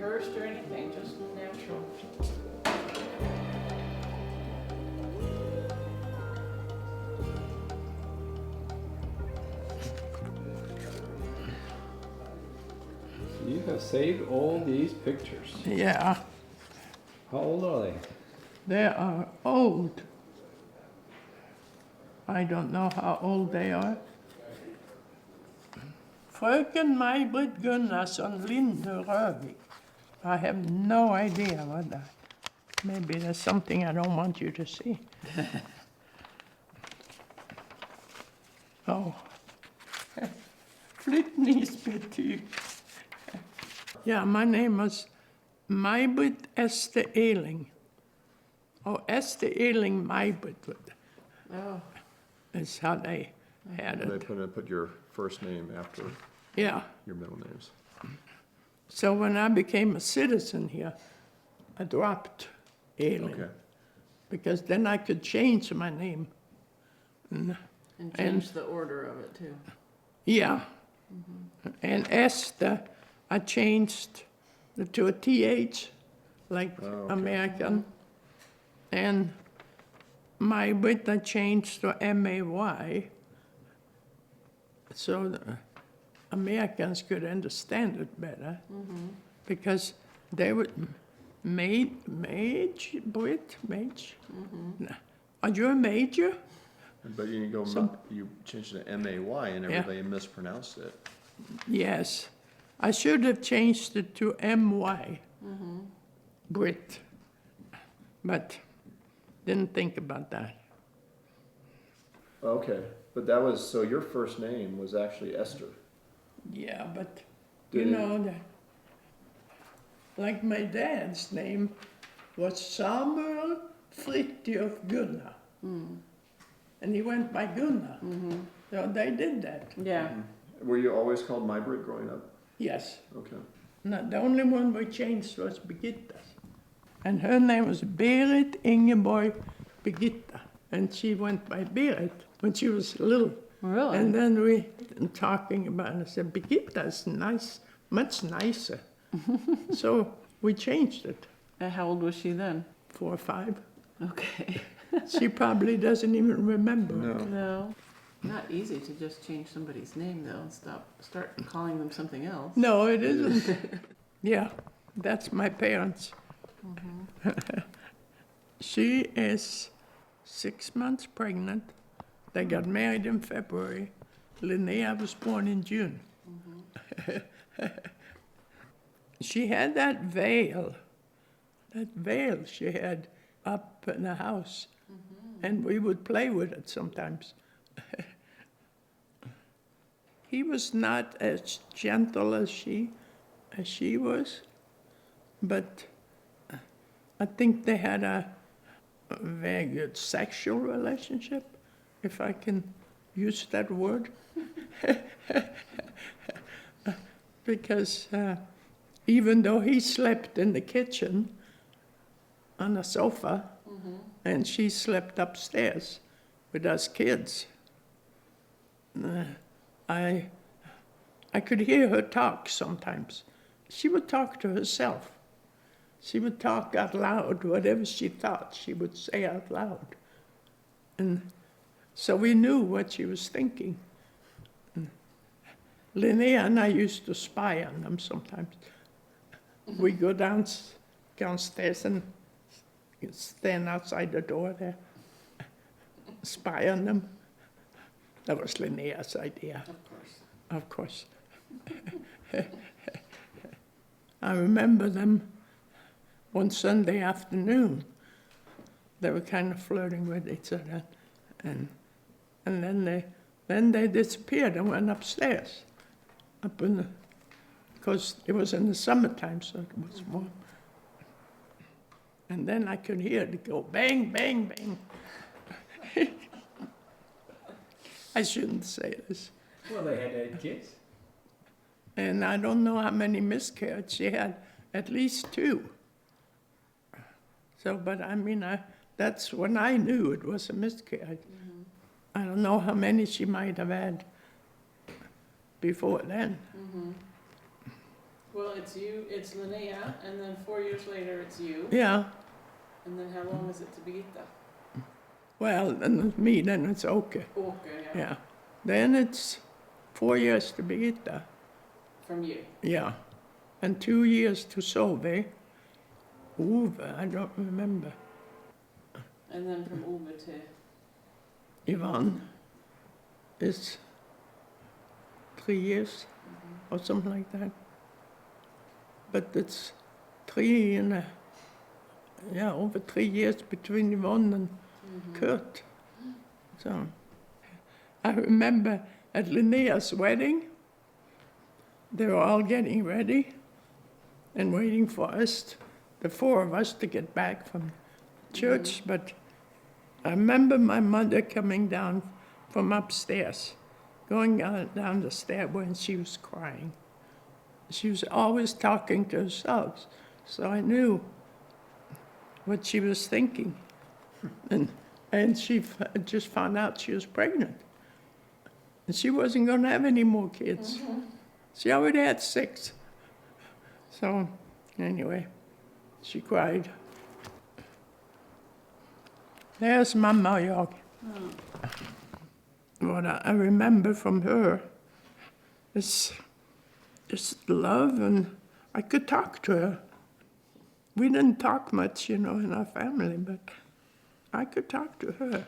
rehearsed or anything, just natural. You have saved all these pictures. Yeah, How old are they? they are old. I don't know how old they are. Fröken May-Britt Gunnarsson Linde Rövik. I have no idea what that. Maybe there's something I don't want you to see. Oh. Flyttningsbetyg. Yeah, my name was May-Britt Esther Eling. Or Esther Eling May-Britt Oh, is how they had And it. they put your first name after Yeah. your middle names. So when I became a citizen here, I dropped Eling. Okay. Because then I could change my name. and change the order of it too. Yeah. And Esther, I changed it to a TH, like Oh, okay. American. And May-Britt, I changed to MAY, so the Americans could understand it better. Because they would, May-Britt? No. Are you a major? But you changed it to MAY and Yeah. everybody mispronounced it. Yes. I should have changed it to MY, Brit, but didn't think about that. Okay, but so your first name was actually Esther. Yeah, but you Did it- know that, like my dad's name was Samuel Fritjof Gunnar, and he went by Gunnar. So they did that. Yeah. Were you always called May-Britt growing up? Yes. Okay. No, the only one we changed was Birgitta. And her name was Berit Ingeborg Birgitta. And she went by Berit when she was little. Really? And then we talking about it, I said, Birgitta's nice, much nicer. So we changed it, How old was she then? 4 or 5. Okay. She probably doesn't even remember. No. No. Not easy to just change somebody's name though and start calling them something else. No, it isn't. Yeah, that's my parents. She is 6 months pregnant. They got married in February. Linnea was born in June. She had that veil she had up in the house. And we would play with it sometimes. He was not as gentle as she was, but I think they had a very good sexual relationship, if I can use that word. Because even though he slept in the kitchen on a sofa, and she slept upstairs with us kids, I could hear her talk sometimes. She would talk to herself. She would talk out loud, whatever she thought, she would say out loud. And so we knew what she was thinking. Linnea and I used to spy on them sometimes. We go downstairs and stand outside the door there, spy on them. That was Linnea's idea. Of course. I remember them one Sunday afternoon. They were kind of flirting with each other, and then they disappeared and went upstairs, because it was in the summertime, so it was warm. And then I could hear it go bang, bang, bang. I shouldn't say this. Well, they had 8 kids. And I don't know how many miscarriages she had, at least 2. So, but I mean, that's when I knew it was a miscarriage. I don't know how many she might have had before then. Well, it's you, it's Linnea, and then 4 years later it's you, Yeah, and then how long is it to Birgitta? well, and it's me, then it's okay. Okay, yeah, Yeah. Then it's 4 years to Birgitta. from you. Yeah. And 2 years to Solveig. Ove, I don't remember. And then from Ove to Ivan is 3 years or something like that. But it's over 3 years between Yvonne and Kurt. So I remember at Linnea's wedding, they were all getting ready and waiting for us, the 4 of us, to get back from church. But I remember my mother coming down from upstairs, going down the stairway, and she was crying. She was always talking to herself, so I knew what she was thinking. And she just found out she was pregnant. And she wasn't going to have any more kids. She already had 6. So, anyway, she cried. There's Mamma och jag. What I remember from her is just love, and I could talk to her. We didn't talk much, in our family, but I could talk to her.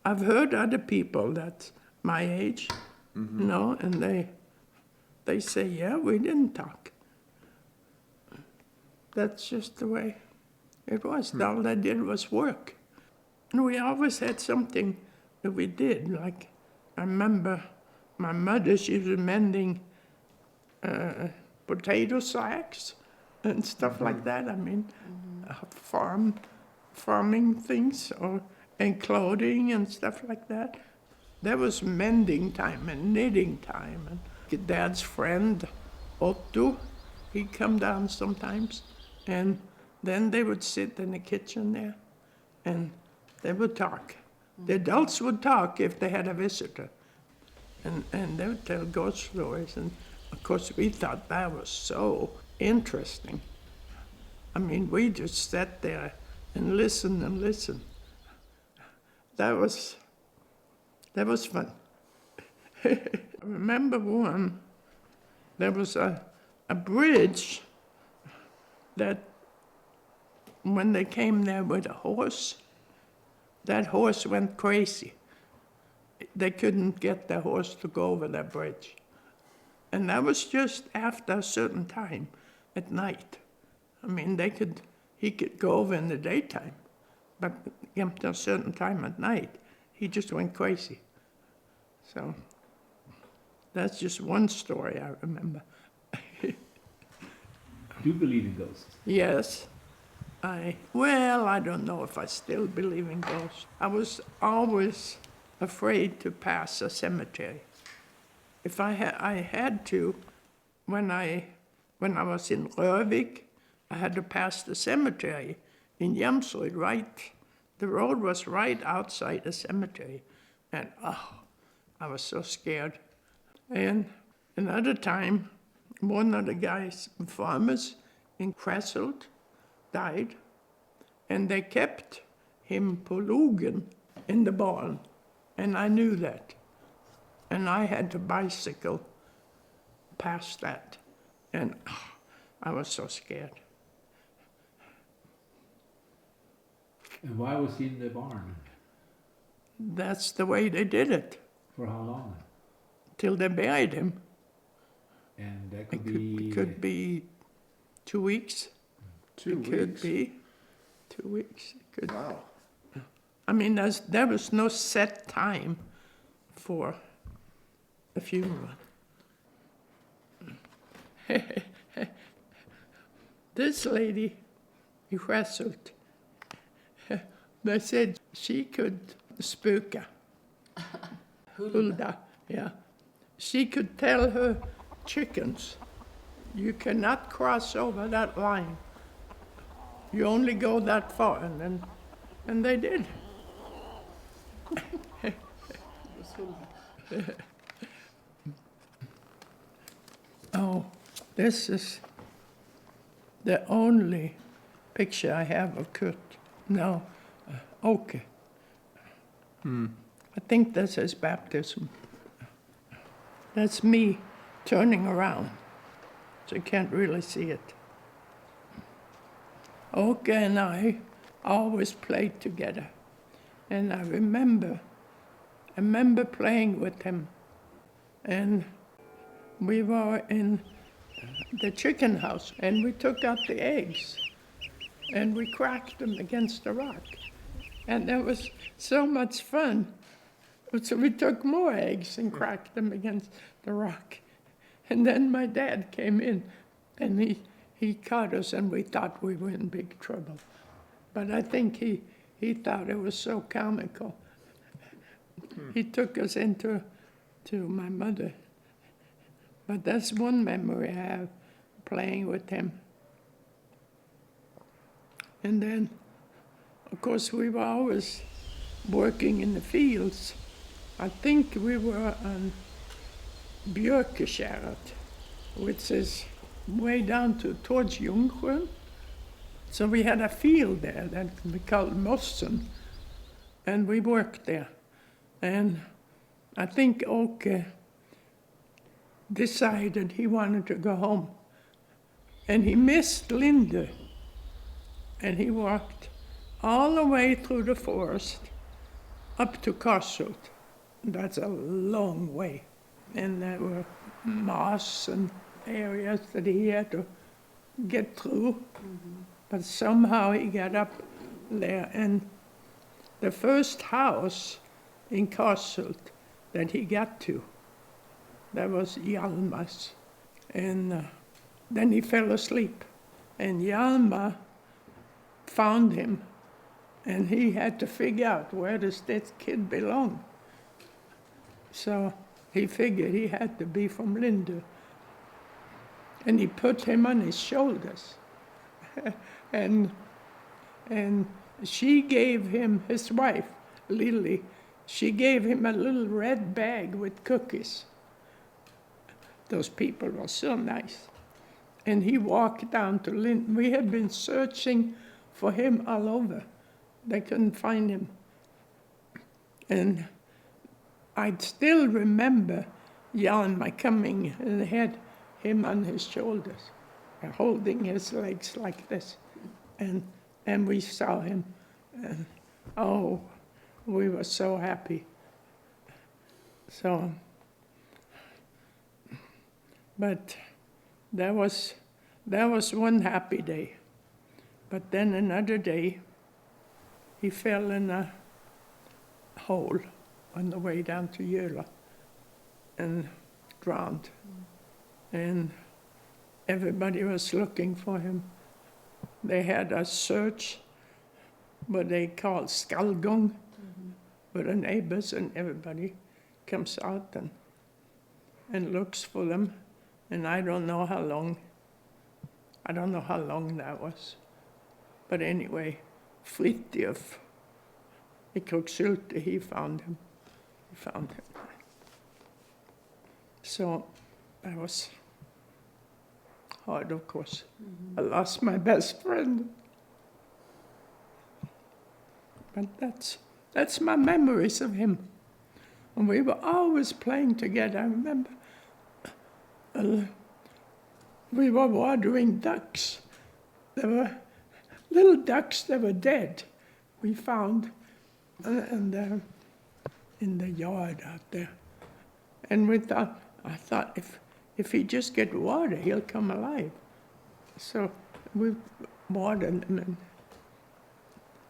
I've heard other people that's my age, and they say, yeah, we didn't talk. That's just the way it was. All I did was work. And we always had something that we did. Like, I remember my mother, she was mending potato sacks and stuff like that. I mean, farming things and clothing and stuff like that. There was mending time and knitting time. And Dad's friend, Otto, he'd come down sometimes. And then they would sit in the kitchen there and they would talk. The adults would talk if they had a visitor. And they would tell ghost stories. And of course, we thought that was so interesting. I mean, we just sat there and listened and listened. That was fun. I remember one, there was a bridge that when they came there with a horse, that horse went crazy. They couldn't get the horse to go over that bridge. And that was just after a certain time at night. I mean, he could go over in the daytime, but after a certain time at night, he just went crazy. So that's just one story I remember. Do you believe in ghosts? Yes. I don't know if I still believe in ghosts. I was always afraid to pass a cemetery. If I had to, when I was in Rørvik, I had to pass the cemetery in Jämsrud, right? The road was right outside the cemetery. And I was so scared. And another time, one of the guys, farmers in Krasselt, died. And they kept him på logen in the barn. And I knew that. And I had to bicycle past that. And I was so scared. And why was he in the barn? That's the way they did it, For how long? till they buried him. And that It could be 2 weeks. 2 It weeks. could be 2 weeks. It could. Wow. I mean, there was no set time for a funeral. This lady, in Krasselt, they said she could spooka. Hulda, yeah. She could tell her chickens, you cannot cross over that line. You only go that far, and they did. This is the only picture I have of Kurt. No, Åke. I think that's his baptism. That's me turning around, so you can't really see it. Åke and I always played together, and I remember playing with him, and we were in the chicken house, and we took out the eggs, and we cracked them against the rock, and that was so much fun. So we took more eggs and cracked them against the rock, and then my dad came in, and he caught us, and we thought we were in big trouble, but I think he thought it was so comical. He took us into my mother. But that's one memory I have, playing with him. And then, of course, we were always working in the fields. I think we were on Björkeskärret, which is way down towards Ljungsjön. So we had a field there that we called Mossen, and we worked there. And I think Åke decided he wanted to go home. And he missed Linda. And he walked all the way through the forest up to Karsult. That's a long way. And there were moss and areas that he had to get through. But somehow he got up there. And the first house in Karsult that he got to, that was Hjalmar's. And then he fell asleep. And Hjalmar found him, and he had to figure out where does this kid belong. So he figured he had to be from Linde. And he put him on his shoulders. and she gave him, his wife, Lily, she gave him a little red bag with cookies. Those people were so nice. And he walked down to Linde. We had been searching for him all over. They couldn't find him. And I'd still remember Hjalmar coming and had him on his shoulders, holding his legs like this. And we saw him. And, oh, we were so happy. So, but that was one happy day. But then another day, he fell in a hole on the way down to Jöla and drowned. And everybody was looking for him. They had a search, what they call skallgång, where the neighbors and everybody comes out and looks for them. And I don't know how long that was. But anyway, Fritjof i Kroksylte, he found him. So that was hard, of course. I lost my best friend. But that's my memories of him. And we were always playing together. I remember we were watering ducks. There were little ducks that were dead. We found in the yard out there. And I thought if he just get water, he'll come alive. So we watered him, and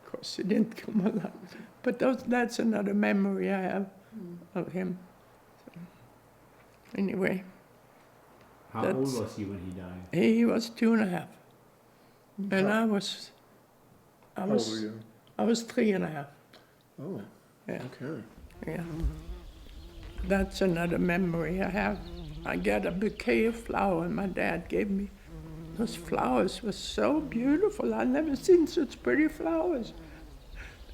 of course he didn't come alive. But that's another memory I have of him. So, anyway. How old was he when he died? He was 2.5. And I was How old were you? I was 3.5. Oh, Yeah. okay. Yeah. That's another memory I have. I got a bouquet of flowers my dad gave me. Those flowers were so beautiful. I'd never seen such pretty flowers.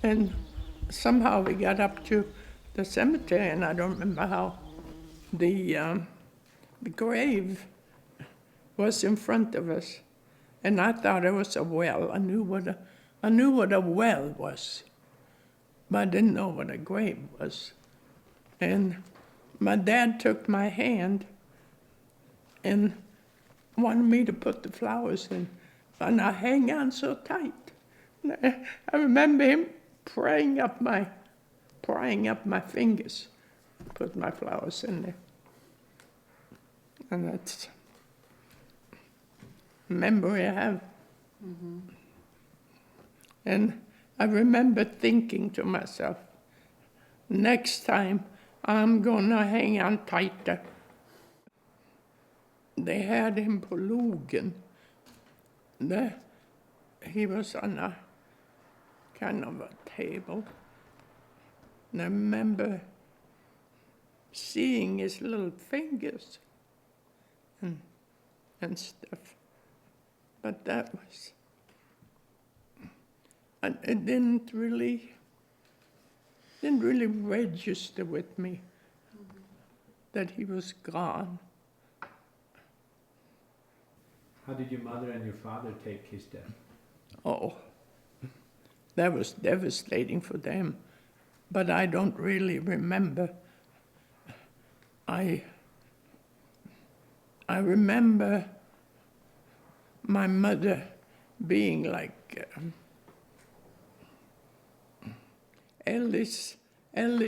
And somehow we got up to the cemetery, and I don't remember how. The grave was in front of us, and I thought it was a well. I knew what a well was, but I didn't know what a grave was. And my dad took my hand and wanted me to put the flowers in, and I hang on so tight. I remember him prying up my fingers, put my flowers in there. And that's a memory I have. Mm-hmm. And I remember thinking to myself, next time I'm gonna hang on tighter. They had him på logen. He was on a kind of a table. And I remember seeing his little fingers and stuff. But that was, and it didn't really register with me that he was gone. How did your mother and your father take his death? Oh, that was devastating for them, but I don't really remember. I remember my mother being like Ellis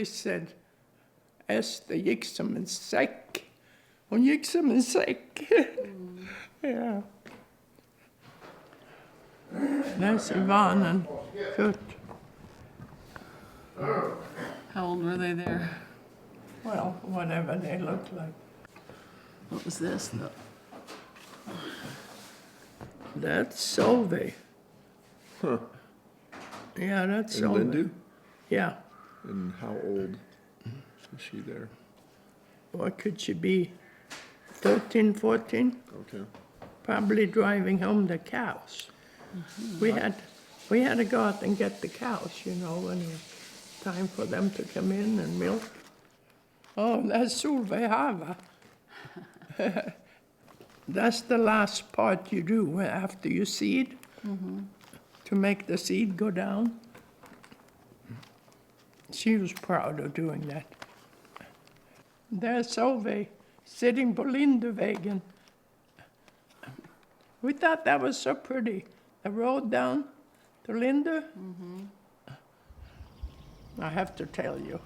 said, Ester gick som en säck. Hon gick som en säck. Ja. That's Yvonne and Kurt. How old were they there? Well, whatever they look like. What was this? That's Solveig. Huh. Yeah, that's And Solveig. Lindu? Yeah. And how old is she there? What could she be? 13, 14? Okay. Probably driving home the cows. Mm-hmm. We had to go out and get the cows, you know, when it was time for them to come in and milk. Oh, that's Solveig Hava. That's the last part you do after you seed, to make the seed go down. She was proud of doing that. There's Solveig sitting på Lindevägen. We thought that was so pretty. The road down to Linde. I have to tell you.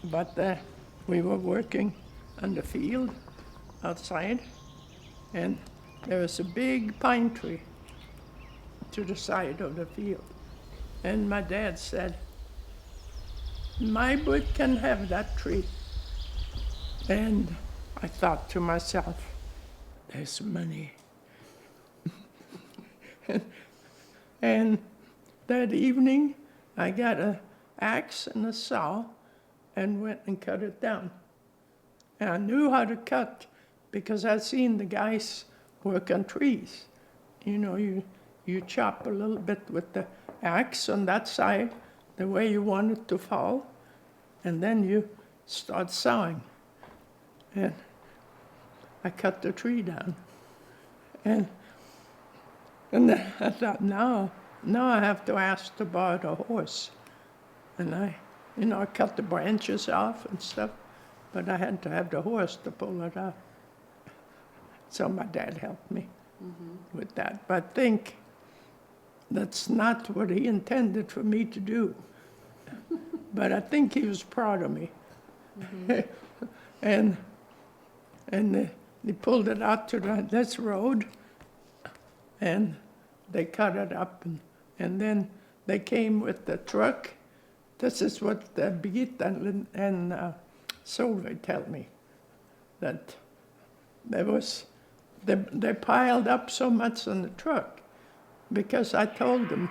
But we were working on the field outside, and there was a big pine tree to the side of the field. And my dad said, May-Britt can have that tree. And I thought to myself, there's money. And that evening, I got an axe and a saw and went and cut it down. And I knew how to cut because I'd seen the guys work on trees. You know, you chop a little bit with the axe on that side, the way you want it to fall, and then you start sawing. And I cut the tree down. And then I thought, now I have to ask to borrow the horse. And I cut the branches off and stuff, but I had to have the horse to pull it out. So my dad helped me with that. But I think that's not what he intended for me to do. But I think he was proud of me. And they pulled it out to this road, and they cut it up, and then they came with the truck. This is what Birgitta and Solveig tell me, that they piled up so much on the truck, because I told them,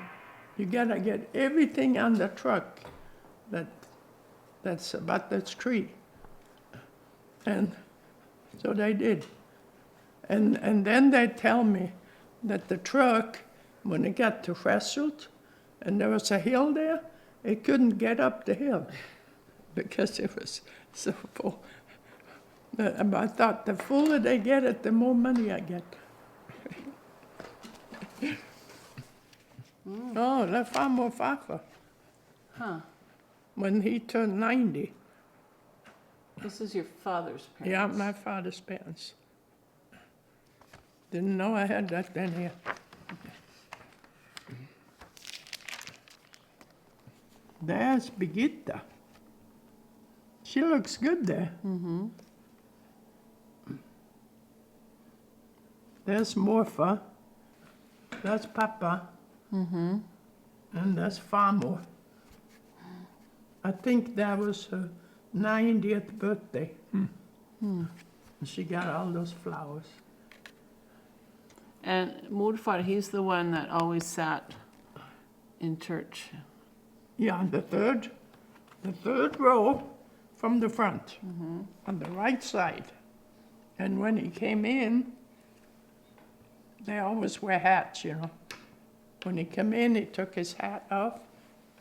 you gotta get everything on the truck that's about this tree. And so they did. And then they tell me that the truck, when it got to Fresselt, and there was a hill there, it couldn't get up the hill because it was so full. I thought the fuller they get it, the more money I get. Oh, the farmer Fafa, Huh. when he turned 90. This is your father's parents. Yeah, my father's parents. Didn't know I had that then here. There's Birgitta. She looks good there. Mm-hmm. There's Morpha. That's Papa. Mm-hmm. And that's Farmer. I think that was her 90th birthday. And she got all those flowers. And Morfar, he's the one that always sat in church. Yeah, the third row from the front, on the right side. And when he came in, they always wear hats, you know. When he came in, he took his hat off,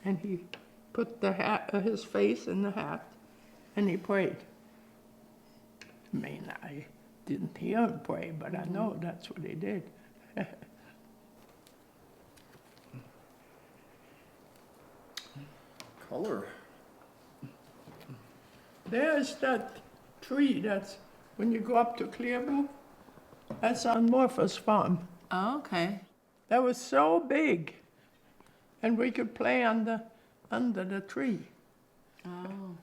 and he put the hat, his face in the hat, and he prayed. I mean, I didn't hear him pray, but I know that's what he did. Color. There's that tree that's, when you go up to Clearview, that's on Morpha's farm. Oh, okay. That was so big, and we could play under the tree. Oh.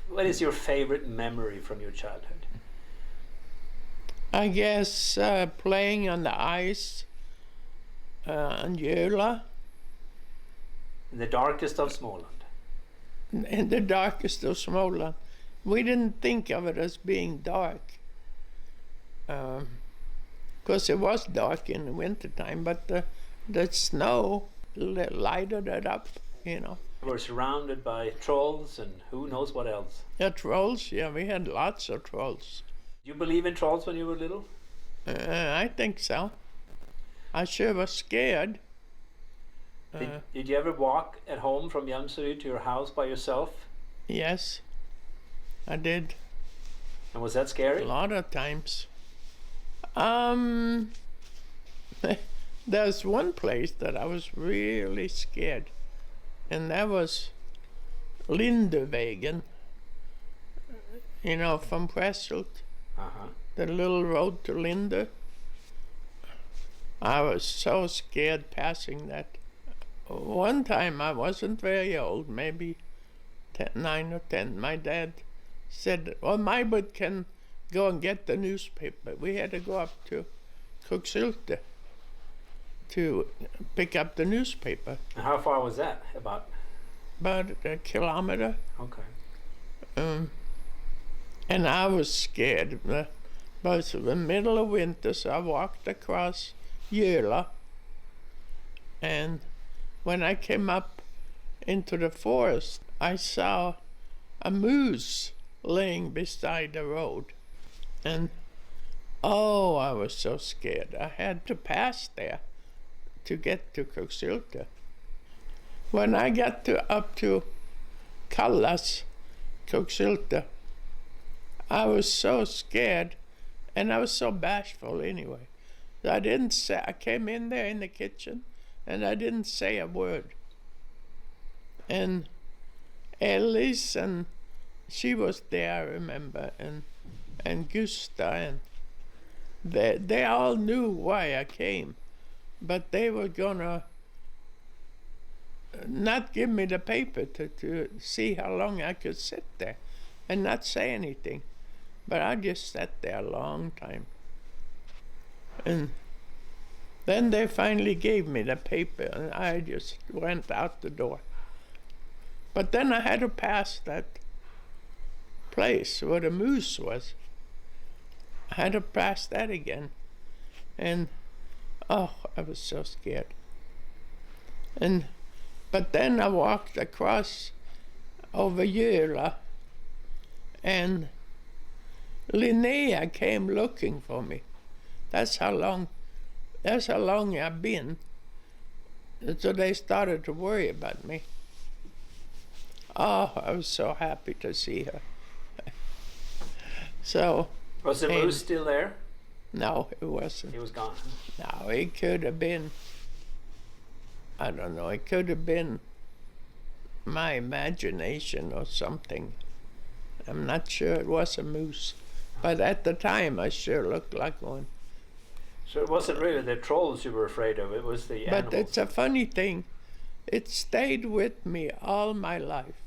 What is your favorite memory from your childhood? I guess playing on the ice on Jöla, In the darkest of Småland. in the darkest of Småland. We didn't think of it as being dark, because it was dark in the wintertime, but the snow lighted it up, you know. We were surrounded by trolls and who knows what else. Yeah, trolls, yeah, we had lots of trolls. Did you believe in trolls when you were little? I think so. I sure was scared. Did you ever walk at home from Jämsö to your house by yourself? Yes, I did. And was that scary? A lot of times. There's one place that I was really scared, and that was Lindevägen, you know, from Presselt, Uh-huh. the little road to Linde. I was so scared passing that. One time I wasn't very old, maybe 9 or 10. My dad said, well, May-Britt can go and get the newspaper. We had to go up to Kruksylte to pick up the newspaper. And how far was that? About a kilometer. okay. And I was scared. But it was the middle of winter, so I walked across Jöla. And when I came up into the forest, I saw a moose laying beside the road. And oh, I was so scared. I had to pass there to get to Kruksylte. When I got up to Kallas, Kruksylte, I was so scared, and I was so bashful anyway. I came in there in the kitchen, and I didn't say a word. And Elise, and she was there, I remember, and Gusta, and they all knew why I came, but they were gonna not give me the paper to see how long I could sit there and not say anything. But I just sat there a long time. And then they finally gave me the paper, and I just went out the door. But then I had to pass that place where the moose was. I had to pass that again. And, oh, I was so scared. But then I walked across over Jöla, and Linnea came looking for me. That's how long I've been. So they started to worry about me. Oh, I was so happy to see her. So, Was the And- moose still there? no, it wasn't. He was gone. No, it could have been, I don't know, it could have been my imagination or something. I'm not sure it was a moose. But at the time, I sure looked like one. So it wasn't really the trolls you were afraid of, it was the animals. But it's a funny thing. It stayed with me all my life.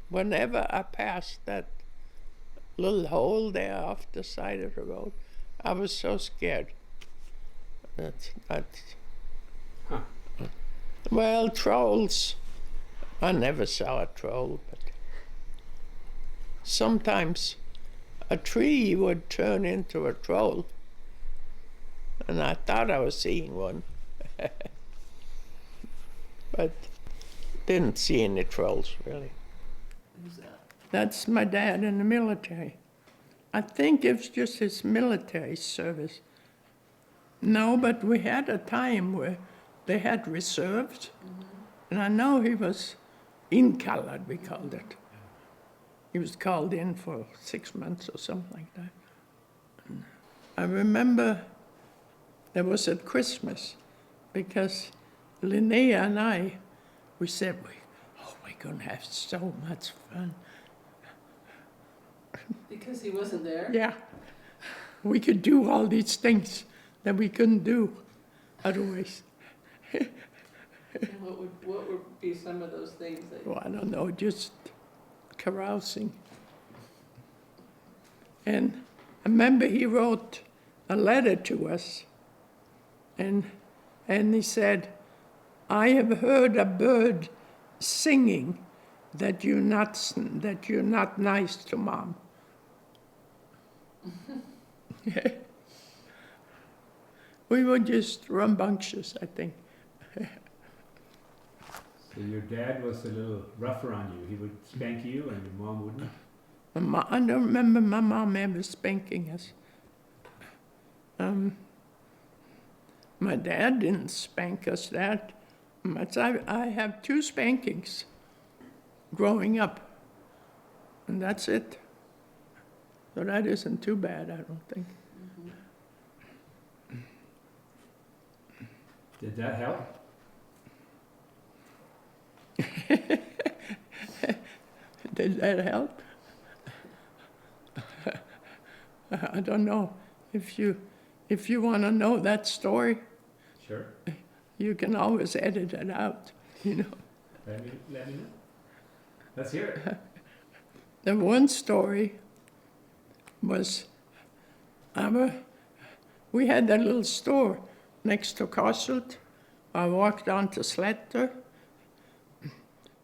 Whenever I passed that little hole there off the side of the road, I was so scared. That's not. Huh. Well, trolls. I never saw a troll, but sometimes a tree would turn into a troll, and I thought I was seeing one. But didn't see any trolls, really. Who's that? That's my dad in the military. I think it's just his military service. No, but we had a time where they had reserves, and I know he was in-colored, we called it. He was called in for 6 months or something like that. And I remember that was at Christmas, because Linnea and I, we said, we're gonna have so much fun. Because he wasn't there? Yeah, we could do all these things that we couldn't do otherwise. And what would be some of those things that? Well, I don't know, just carousing. And I remember he wrote a letter to us, and he said, I have heard a bird singing that you're not nice to Mom. We were just rambunctious, I think. So your dad was a little rougher on you. He would spank you and your mom wouldn't? I don't remember my mom ever spanking us. My dad didn't spank us that much. I have 2 spankings growing up, and that's it. So that isn't too bad, I don't think. Did that help? Did that help? I don't know. If you want to know that story, Sure. you can always edit it out, you know. Let me know. Let's hear it. The one story was we had that little store next to Kasselt. I walked on to Sletter,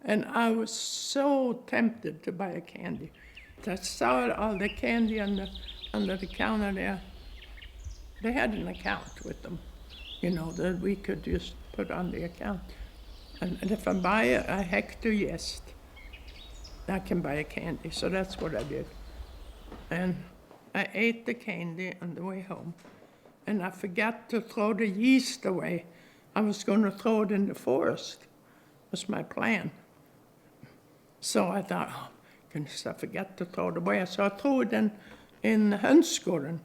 and I was so tempted to buy a candy. I saw all the candy under the counter there. They had an account with them, you know, that we could just put on the account. And if I buy a hecto yeast, I can buy a candy. So that's what I did. And I ate the candy on the way home. And I forgot to throw the yeast away. I was going to throw it in the forest. Was my plan. So I thought, oh, goodness, I forgot to throw it away. So I threw it in the Hönsgården.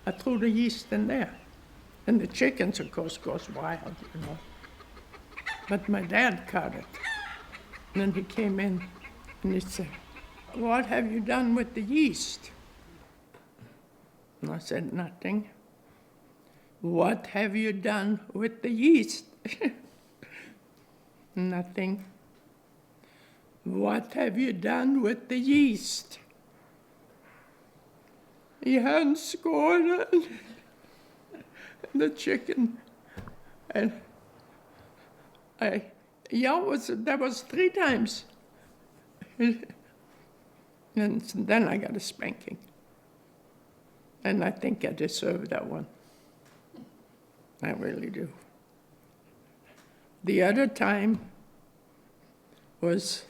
I threw the yeast in there. And the chickens, of course, goes wild, you know. But my dad caught it. And then he came in and he said, what have you done with the yeast? And I said, nothing. What have you done with the yeast? Nothing. What have you done with the yeast? I Hönsgården. The chicken. And that was 3 times. And then I got a spanking. And I think I deserved that one. I really do. The other time was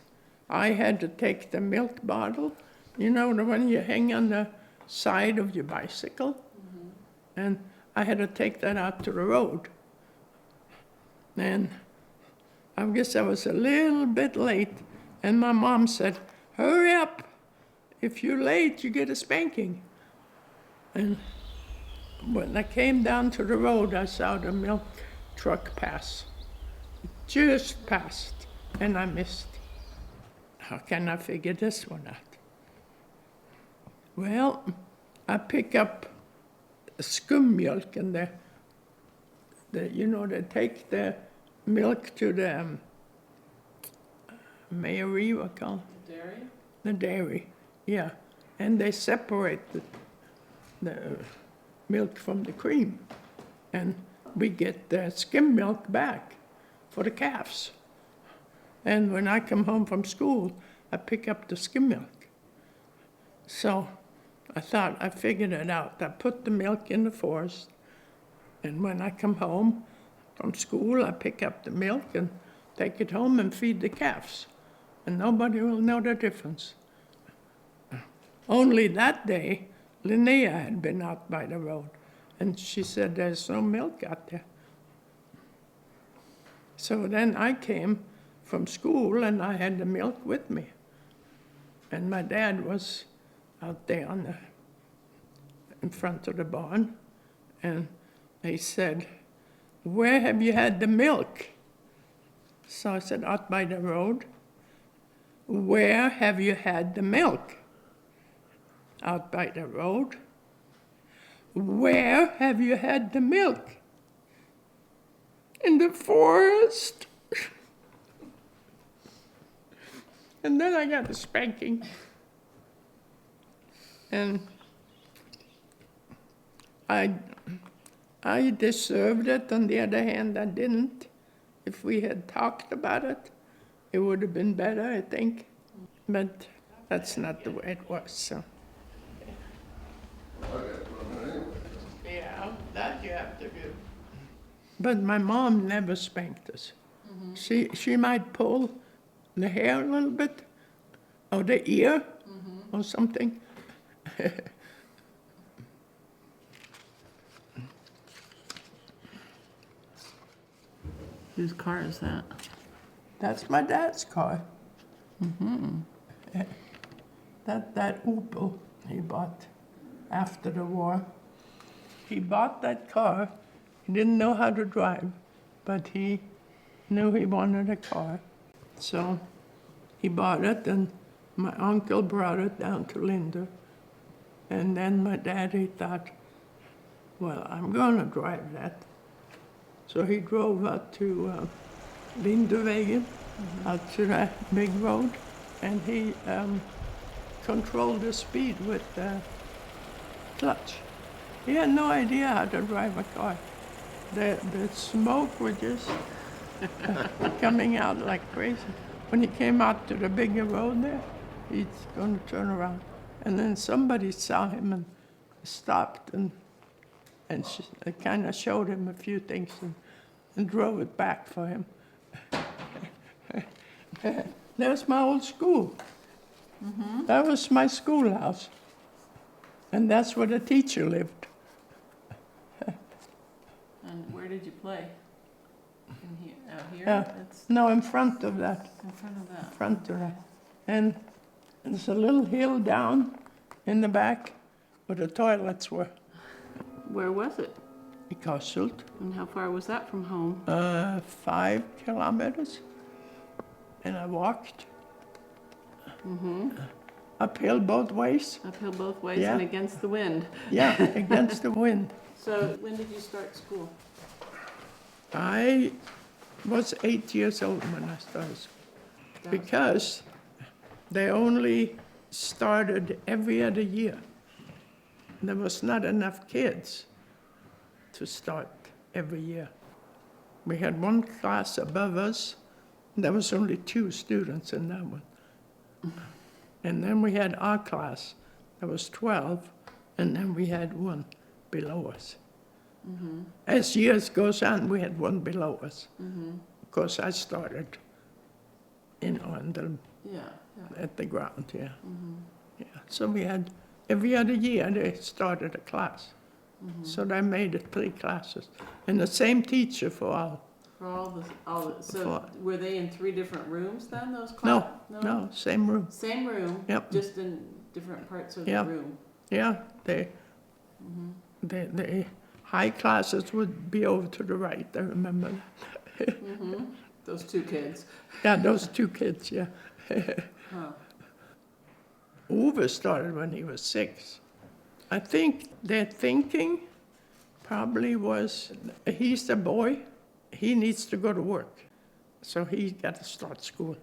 I had to take the milk bottle, you know, the one you hang on the side of your bicycle. And I had to take that out to the road. And I guess I was a little bit late, and my mom said, hurry up, if you're late, you get a spanking. And when I came down to the road, I saw the milk truck pass. It just passed, and I missed. How can I figure this one out? Well, I pick up skim milk, and they take the milk to the mairie, what call it? Dairy? The dairy, yeah. And they separate the milk from the cream. And we get the skim milk back for the calves. And when I come home from school, I pick up the skim milk. So I thought I figured it out. I put the milk in the forest, and when I come home from school, I pick up the milk and take it home and feed the calves. And nobody will know the difference. Only that day, Linnea had been out by the road, and she said, there's no milk out there. So then I came from school, and I had the milk with me. And my dad was out there in front of the barn, and he said, where have you had the milk? So I said, out by the road. Where have you had the milk? Out by the road. Where have you had the milk? In the forest. And then I got a spanking. And I deserved it. On the other hand, I didn't. If we had talked about it, it would have been better, I think. But that's not the way it was, so. Yeah, that you have to do. But my mom never spanked us. Mm-hmm. She might pull the hair a little bit, or the ear, or something. Whose car is that? That's my dad's car. Mm-hmm. That Opel he bought after the war. He bought that car. He didn't know how to drive, but he knew he wanted a car. So he bought it, and my uncle brought it down to Linda. And then my daddy thought, well, I'm going to drive that. So he drove out to Lindevägen, out to that big road, and he controlled the speed with the clutch. He had no idea how to drive a car. The smoke was just coming out like crazy. When he came out to the bigger road there, he's going to turn around. And then somebody saw him and stopped and kind of showed him a few things and drove it back for him. There's my old school. Mm-hmm. That was my schoolhouse. And that's where the teacher lived. And where did you play? In here, out here? Yeah. No, in front of that. In front of that. Front of that. And there's a little hill down in the back where the toilets were. Where was it? In Kassult. And how far was that from home? 5 kilometers. And I walked. Mm-hmm. Uphill both ways. Uphill both ways Yeah. and against the wind. Yeah, against the wind. So when did you start school? I was 8 years old when I started school. Because they only started every other year. There was not enough kids to start every year. We had one class above us. There was only 2 students in that one. And then we had our class. There was 12, and then we had one below us. Mm-hmm. As years goes on, we had one below us. Mm-hmm. Of course, I started at the ground, yeah. Mm-hmm. Yeah. So we had, every other year, they started a class. Mm-hmm. So they made it 3 classes. And the same teacher for For all the, so For- were they in 3 different rooms then, those No, classes? no, same room. Same room? Yep. Just in different parts of Yeah. the room? Yeah, the high classes would be over to the right, I remember that. Those 2 kids? Yeah, those 2 kids, yeah. Huh. Uwe started when he was 6. I think their thinking probably was, he's the boy, he needs to go to work. So he's got to start school,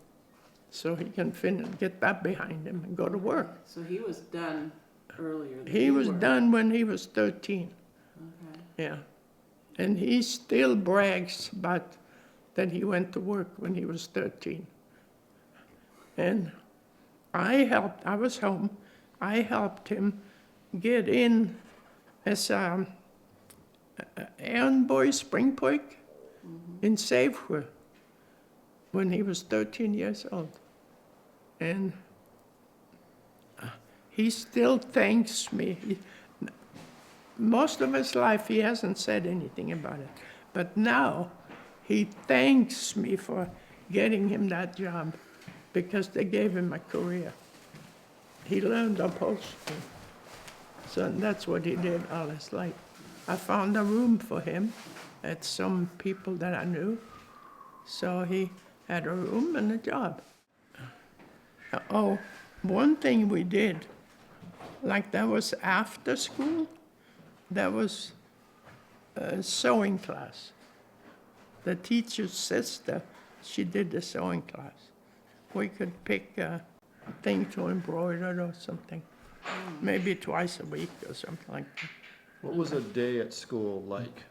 so he can get that behind him and go to work. So he was done earlier than He you was were. done when he was 13, Okay. yeah. And he still brags about that he went to work when he was 13. And I was home, I helped him get in as a errand boy, spring break in Safeway when he was 13 years old. And he still thanks me. Most of his life, he hasn't said anything about it. But now, he thanks me for getting him that job because they gave him a career. He learned upholstery. So that's what he did all his life. I found a room for him at some people that I knew. So he had a room and a job. Oh, one thing we did, like that was after school, that was a sewing class. The teacher's sister, she did the sewing class. We could pick a thing to embroider or something, maybe twice a week or something like that. What was a day at school like?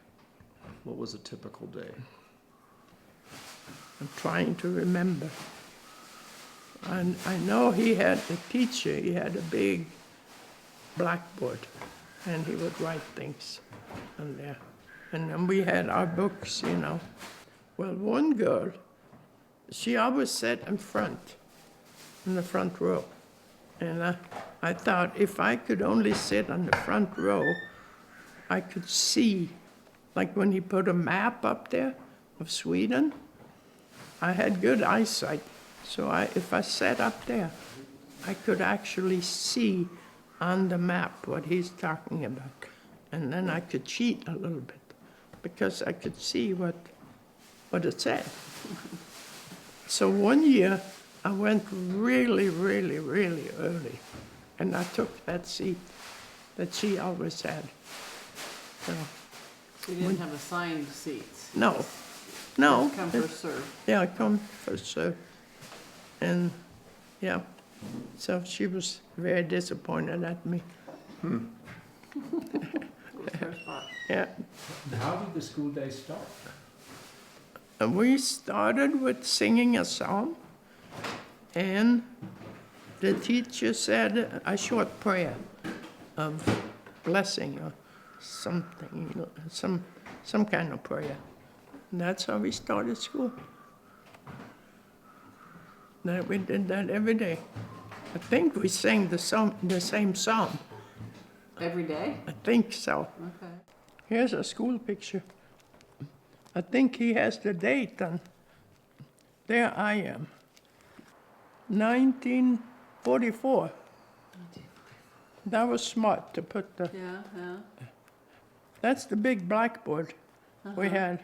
What was a typical day? I'm trying to remember. And I know he had the teacher, he had a big blackboard, and he would write things on there. And then we had our books, you know. Well, one girl, she always sat in the front row. And I thought if I could only sit on the front row, I could see, like when he put a map up there of Sweden, I had good eyesight. So if I sat up there, I could actually see on the map what he's talking about. And then I could cheat a little bit because I could see what it said. So one year, I went really, really, really early, and I took that seat that she always had. So, You didn't have assigned seats? no. Come first serve. Yeah, come first serve. And, yeah, so she was very disappointed at me. First spot. Yeah. How did the school day start? And we started with singing a song, and the teacher said a short prayer of blessing or something, some kind of prayer. And that's how we started school. That we did that every day. I think we sang the same song. Every day? I think so. Okay. Here's a school picture. I think he has the date on. There I am. 1944. That was smart to put the. Yeah, yeah. That's the big blackboard we had.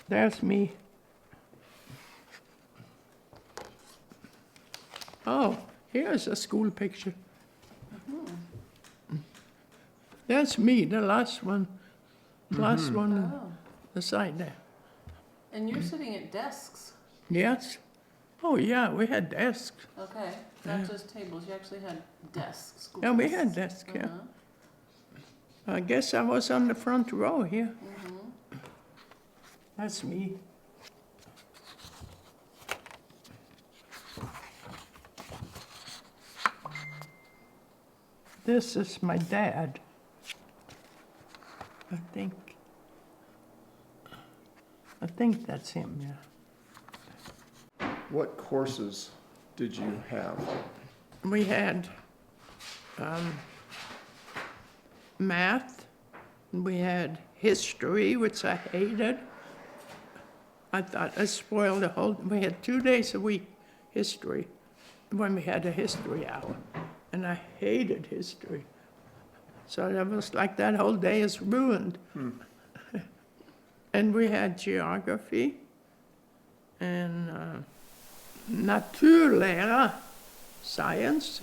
There's me. Oh, here's a school picture. That's me, the last one. Last one on Oh, the side there. and you're sitting at desks. Yes? Oh, yeah, we had desks. Okay, not just tables, you actually had desks. School Yeah, we had desks. desks, yeah. Uh-huh. I guess I was on the front row here. That's me. This is my dad. I think that's him, yeah. What courses did you have? We had math, we had history, which I hated. I thought I spoiled the whole, we had 2 days a week history when we had a history hour. And I hated history. So that was like that whole day is ruined. And we had geography and naturlära, science.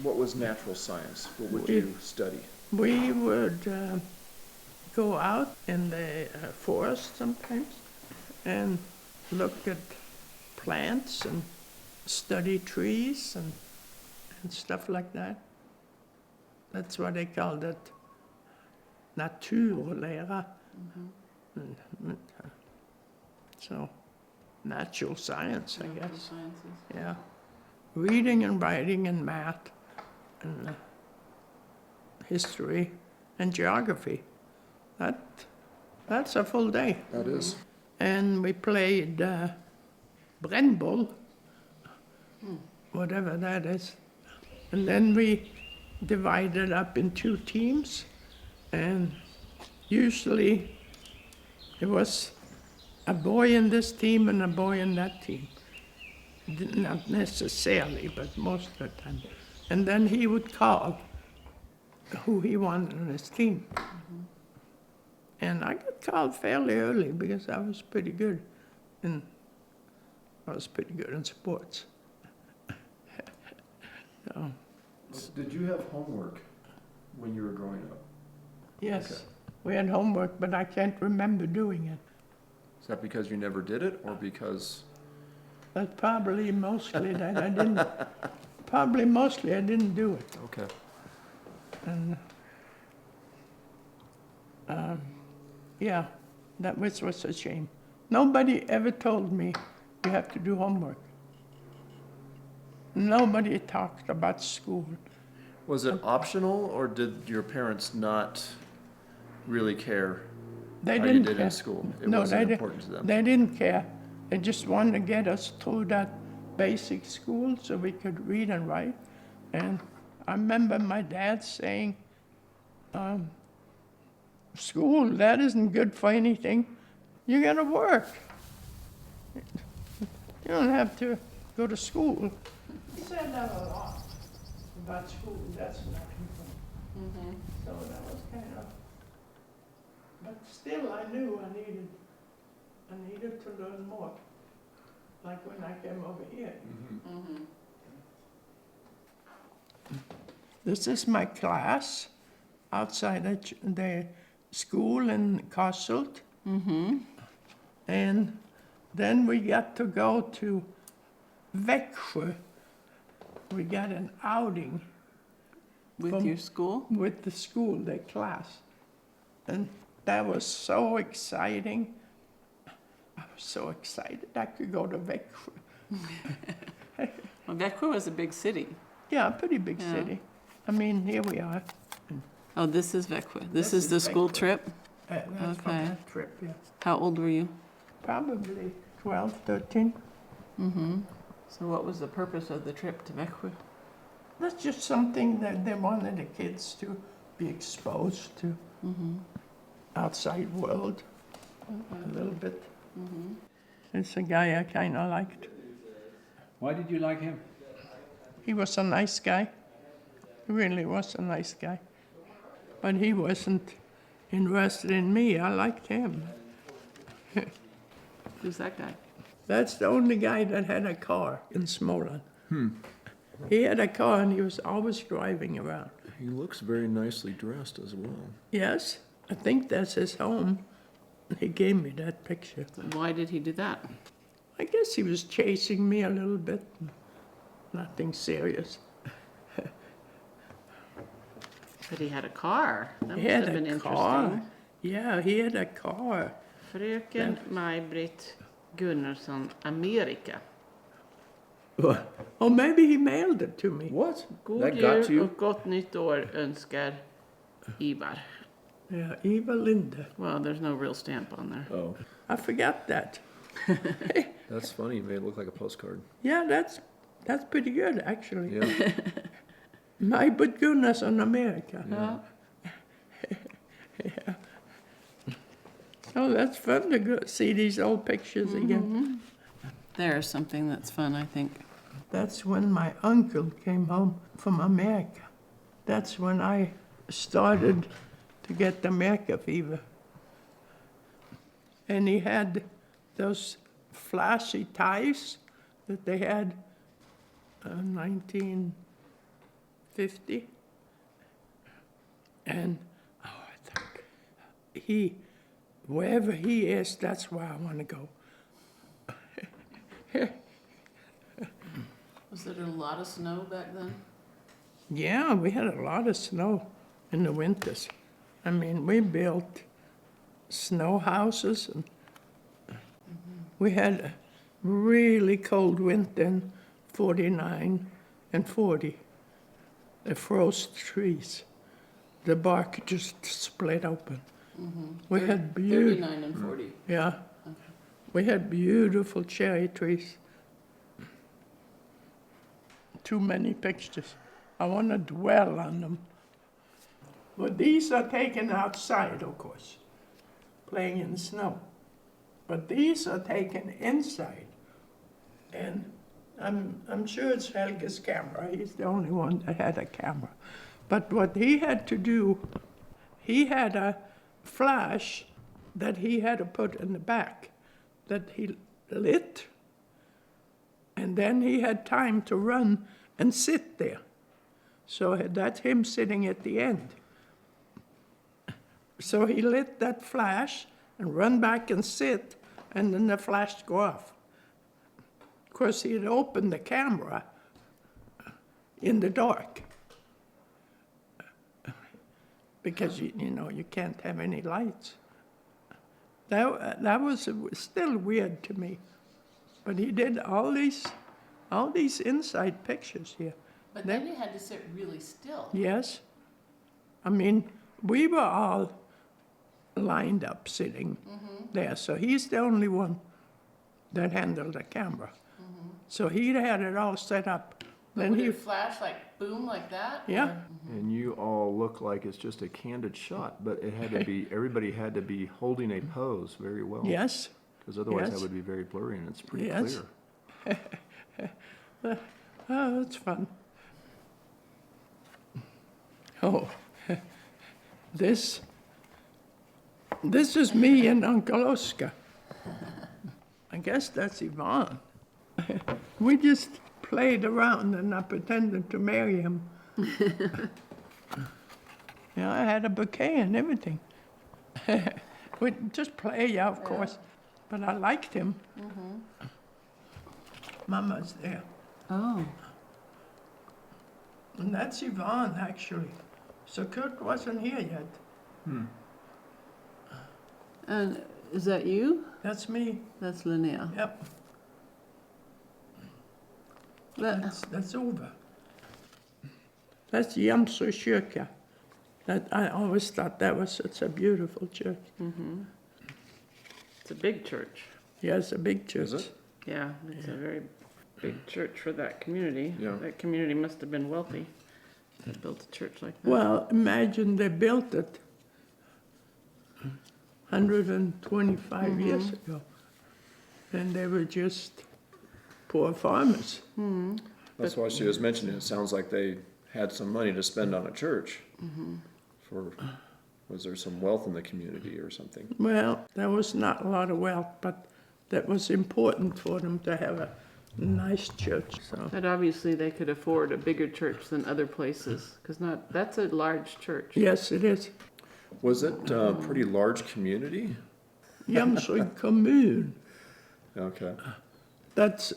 What was natural science? What would We- you study? We would go out in the forest sometimes and look at plants and study trees and stuff like that. That's what they called it, naturlära. So, natural science, I Natural guess. sciences. Yeah. Reading and writing and math and history and geography. That's a full day. That is. And we played brännboll, whatever that is. And then we divided up in 2 teams. And usually there was a boy in this team and a boy in that team. Not necessarily, but most of the time. And then he would call who he wanted on his team. And I got called fairly early because I was pretty good in sports. So, Did you have homework when you were growing up? yes, Okay. we had homework, but I can't remember doing it. Is that because you never did it, or because? That's probably mostly that I didn't. Probably mostly I didn't do it. Okay. And yeah, that was a shame. Nobody ever told me you have to do homework. Nobody talked about school. Was it optional, or did your parents not really care They how you didn't did care. in school? It No, wasn't they important to them. They didn't care. They just wanted to get us through that basic school so we could read and write. And I remember my dad saying, school, that isn't good for anything. You gotta work. You don't have to go to school. He said that a lot about school, that's not important. So that was kind of, but still I knew I needed to learn more. Like when I came over here. This is my class outside the school in Kassel. And then we got to go to Växjö. We got an outing With From- your school? with the school, the class. And that was so exciting. I was so excited I could go to Växjö. Well, Växjö was a big city. Yeah, a pretty big Yeah. city. I mean, here we are. Oh, this is Växjö. This This is the is school Växjö. trip? That's from Okay. that trip, yeah. How old were you? Probably 12, 13. So what was the purpose of the trip to Växjö? That's just something that they wanted the kids to be exposed to outside world a little bit. It's a guy I kind of liked. Why did you like him? He was a nice guy. He really was a nice guy. But he wasn't interested in me. I liked him. Who's that guy? That's the only guy that had a car in Småland. He had a car and he was always driving around. He looks very nicely dressed as well. Yes, I think that's his home. He gave me that picture. Why did he do that? I guess he was chasing me a little bit. Nothing serious. But he had a car. That He must had have been a interesting. car. Yeah, he had a car. Fröken May-Britt Gunnarsson, Amerika. Oh, maybe he mailed it to me. What? God That got to jul you? och gott nytt år önskar Ivar. Yeah, Eva Linde. Well, there's no real stamp on there. Oh, I forgot that. that's funny. You made it look like a postcard. Yeah, that's pretty good, actually. Yeah. May-Britt Gunnarsson, America. Ja. Yeah. Oh, that's fun to go see these old pictures again. There's something that's fun, I think. That's when my uncle came home from America. That's when I started to get the America fever. And he had those flashy ties that they had in 1950. And, oh, I think wherever he is, that's where I want to go. Was there a lot of snow back then? Yeah, we had a lot of snow in the winters. I mean, we built snow houses, and we had a really cold winter in 49 and 40. They froze trees. The bark just split open. We had beautiful, 39 and 40. yeah, we had beautiful cherry trees. Too many pictures. I want to dwell on them. But these are taken outside, of course, playing in the snow. But these are taken inside. And I'm sure it's Helge's camera. He's the only one that had a camera. But what he had to do, he had a flash that he had to put in the back that he lit. And then he had time to run and sit there. So that's him sitting at the end. So he lit that flash and run back and sit, and then the flash go off. Of course, he had opened the camera in the dark. Because, you know, you can't have any lights. That was still weird to me. But he did all these inside pictures here. But then you had to sit really still. Yes. I mean, we were all lined up sitting there, so he's the only one that handled the camera. So he had it all set up. Then Would he, it flash like boom like that? yeah, Or- And you all look like it's just a candid shot, but it had to be, everybody had to be holding a pose very well. yes, Because otherwise that Yes. would be very blurry and it's pretty Yes. clear. oh, that's fun. Oh, this is me and Uncle Oscar. I guess that's Yvonne. We just played around and I pretended to marry him. Yeah, I had a bouquet and everything. We just play, yeah, of course, but I liked him. Mama's there. Oh, And that's Yvonne, actually. So Kurt wasn't here yet. and is that you? That's me. That's Linnea. Yep, that's over. That's Jämsö kyrka. That I always thought that was such a beautiful church. It's a big church. Yeah, it's a big church. Is it? Yeah, it's a very big church for that community. Yeah. That community must have been wealthy. They built a church like that. Well, imagine they built it 125 years ago. And they were just poor farmers. That's why she was mentioning, it sounds like they had some money to spend on a church. Was there some wealth in the community or something? Well, there was not a lot of wealth, but that was important for them to have a nice church. So But obviously they could afford a bigger church than other places, because that's a large church. yes, it is. Was it a pretty large community? Jämsö kommun. Okay, That's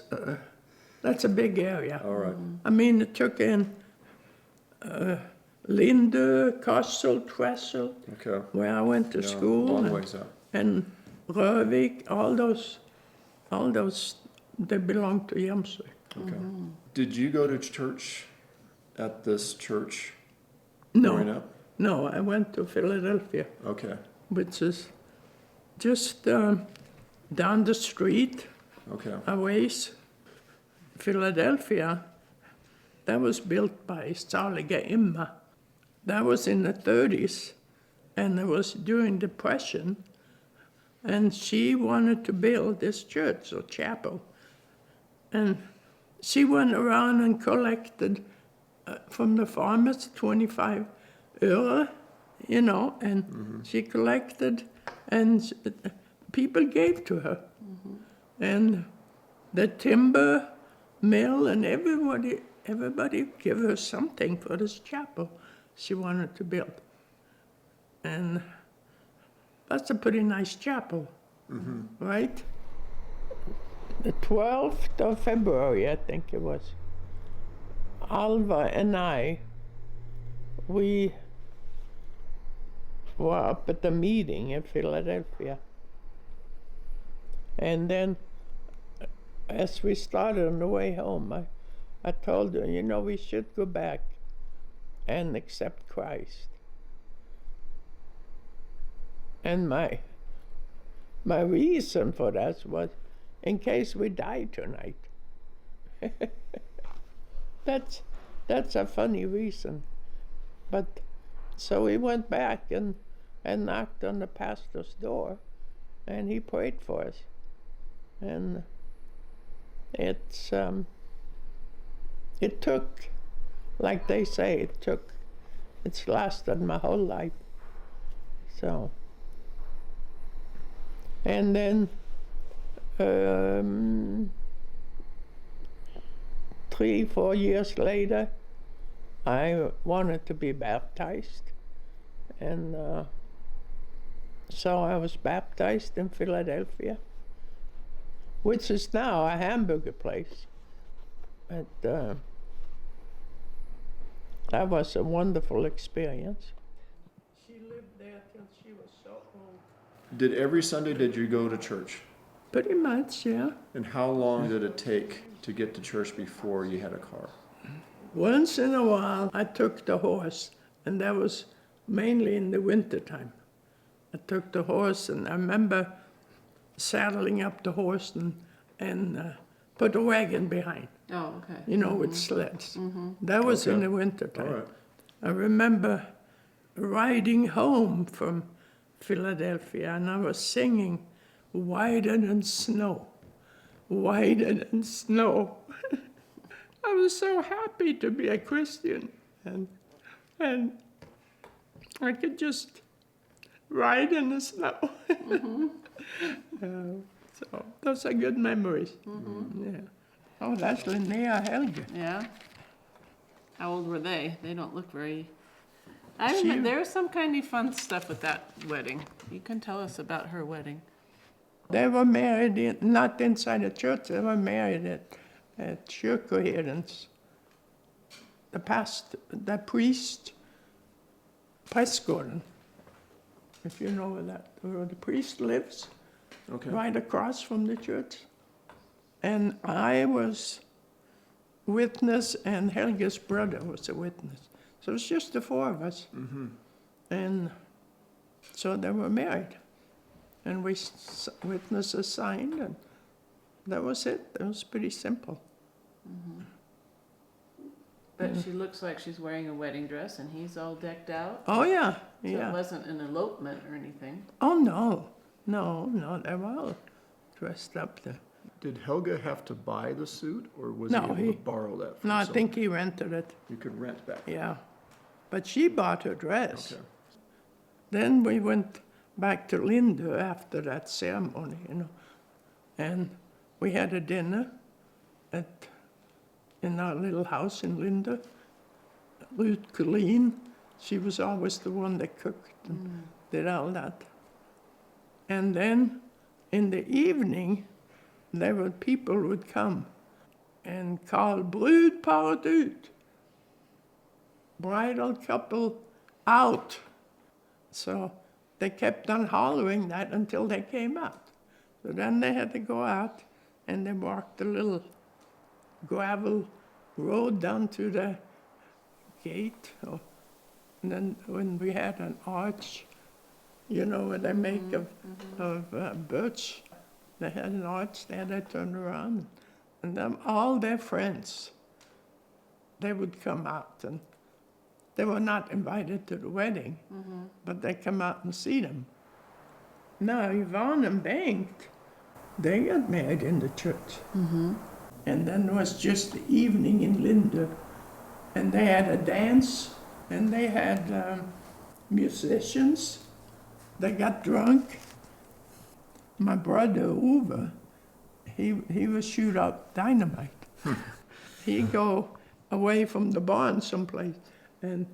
a big area. all right. I mean, it took in Lindö, Kassel, Trässel, Okay. where I went to Yeah, school, long and, ways out. and Rövik, all those, they belong to Jämsö. Okay. Did you go to church at this church No, growing up? no, I went to Philadelphia, Okay, which is just down the street okay, a ways. Philadelphia, that was built by Saliga Imma. That was in the 30s, and it was during Depression, and she wanted to build this church or chapel. And she went around and collected from the farmers 25 euro, you know, and she collected, and people gave to her. And the timber mill and everybody gave her something for this chapel she wanted to build. And that's a pretty nice chapel, right? The 12th of February, I think it was, Alva and I, we were up at the meeting in Philadelphia. And then, as we started on the way home, I told her, you know, we should go back and accept Christ. And my reason for that was, in case we die tonight. That's a funny reason. But so we went back and knocked on the pastor's door, and he prayed for us. And it took, like they say, it's lasted my whole life. So, and then 3-4 years later, I wanted to be baptized, and so I was baptized in Philadelphia, which is now a hamburger place. But that was a wonderful experience. She lived there till she was so old. Did every Sunday did you go to church? Pretty much, yeah. And how long did it take to get to church before you had a car? Once in a while, I took the horse, and that was mainly in the wintertime. I took the horse, and I remember saddling up the horse and put a wagon behind, Oh, okay. you know, with sleds. That was in Okay. the wintertime. All right. I remember riding home from Philadelphia, and I was singing, "Whiter than snow, whiter than snow." I was so happy to be a Christian, and I could just ride in the snow. So those are good memories. Yeah. Oh, that's Linnea Helge. Yeah. How old were they? They don't look very. She- There was some kind of fun stuff with that wedding. You can tell us about her wedding. They were married not inside a church. They were married at kyrkoherdens. The priest, prästgården, if you know where the priest lives, Okay. right across from the church. And I was witness, and Helge's brother was a witness. So it was just the four of us. And so they were married. And we witnesses signed, and that was it. It was pretty simple. But she looks like she's wearing a wedding dress, and he's all decked out. Oh, yeah, So yeah. it wasn't an elopement or anything. Oh, no, they were all dressed up there. Did Helga have to buy the suit, or was No, he able he- to borrow that from No, I someone? think he rented it, You could rent back. yeah. But she bought her dress. Okay. Then we went back to Linde after that ceremony, you know. And we had a dinner in our little house in Linde. Ruth Collin, she was always the one that cooked and did all that. And then in the evening, people would come and call brudparet ut, bridal couple out. So they kept on hollering that until they came out. So then they had to go out, and they walked a little gravel road down to the gate. And then when we had an arch, you know, what they make of birch, they had an arch there, they turned around, and then all their friends, they would come out, They were not invited to the wedding, but they come out and see them. Now, Yvonne and Bengt, they got married in the church. And then there was just the evening in Linde, and they had a dance, and they had musicians. They got drunk. My brother, Uwe, he would shoot out dynamite. He'd go away from the barn someplace and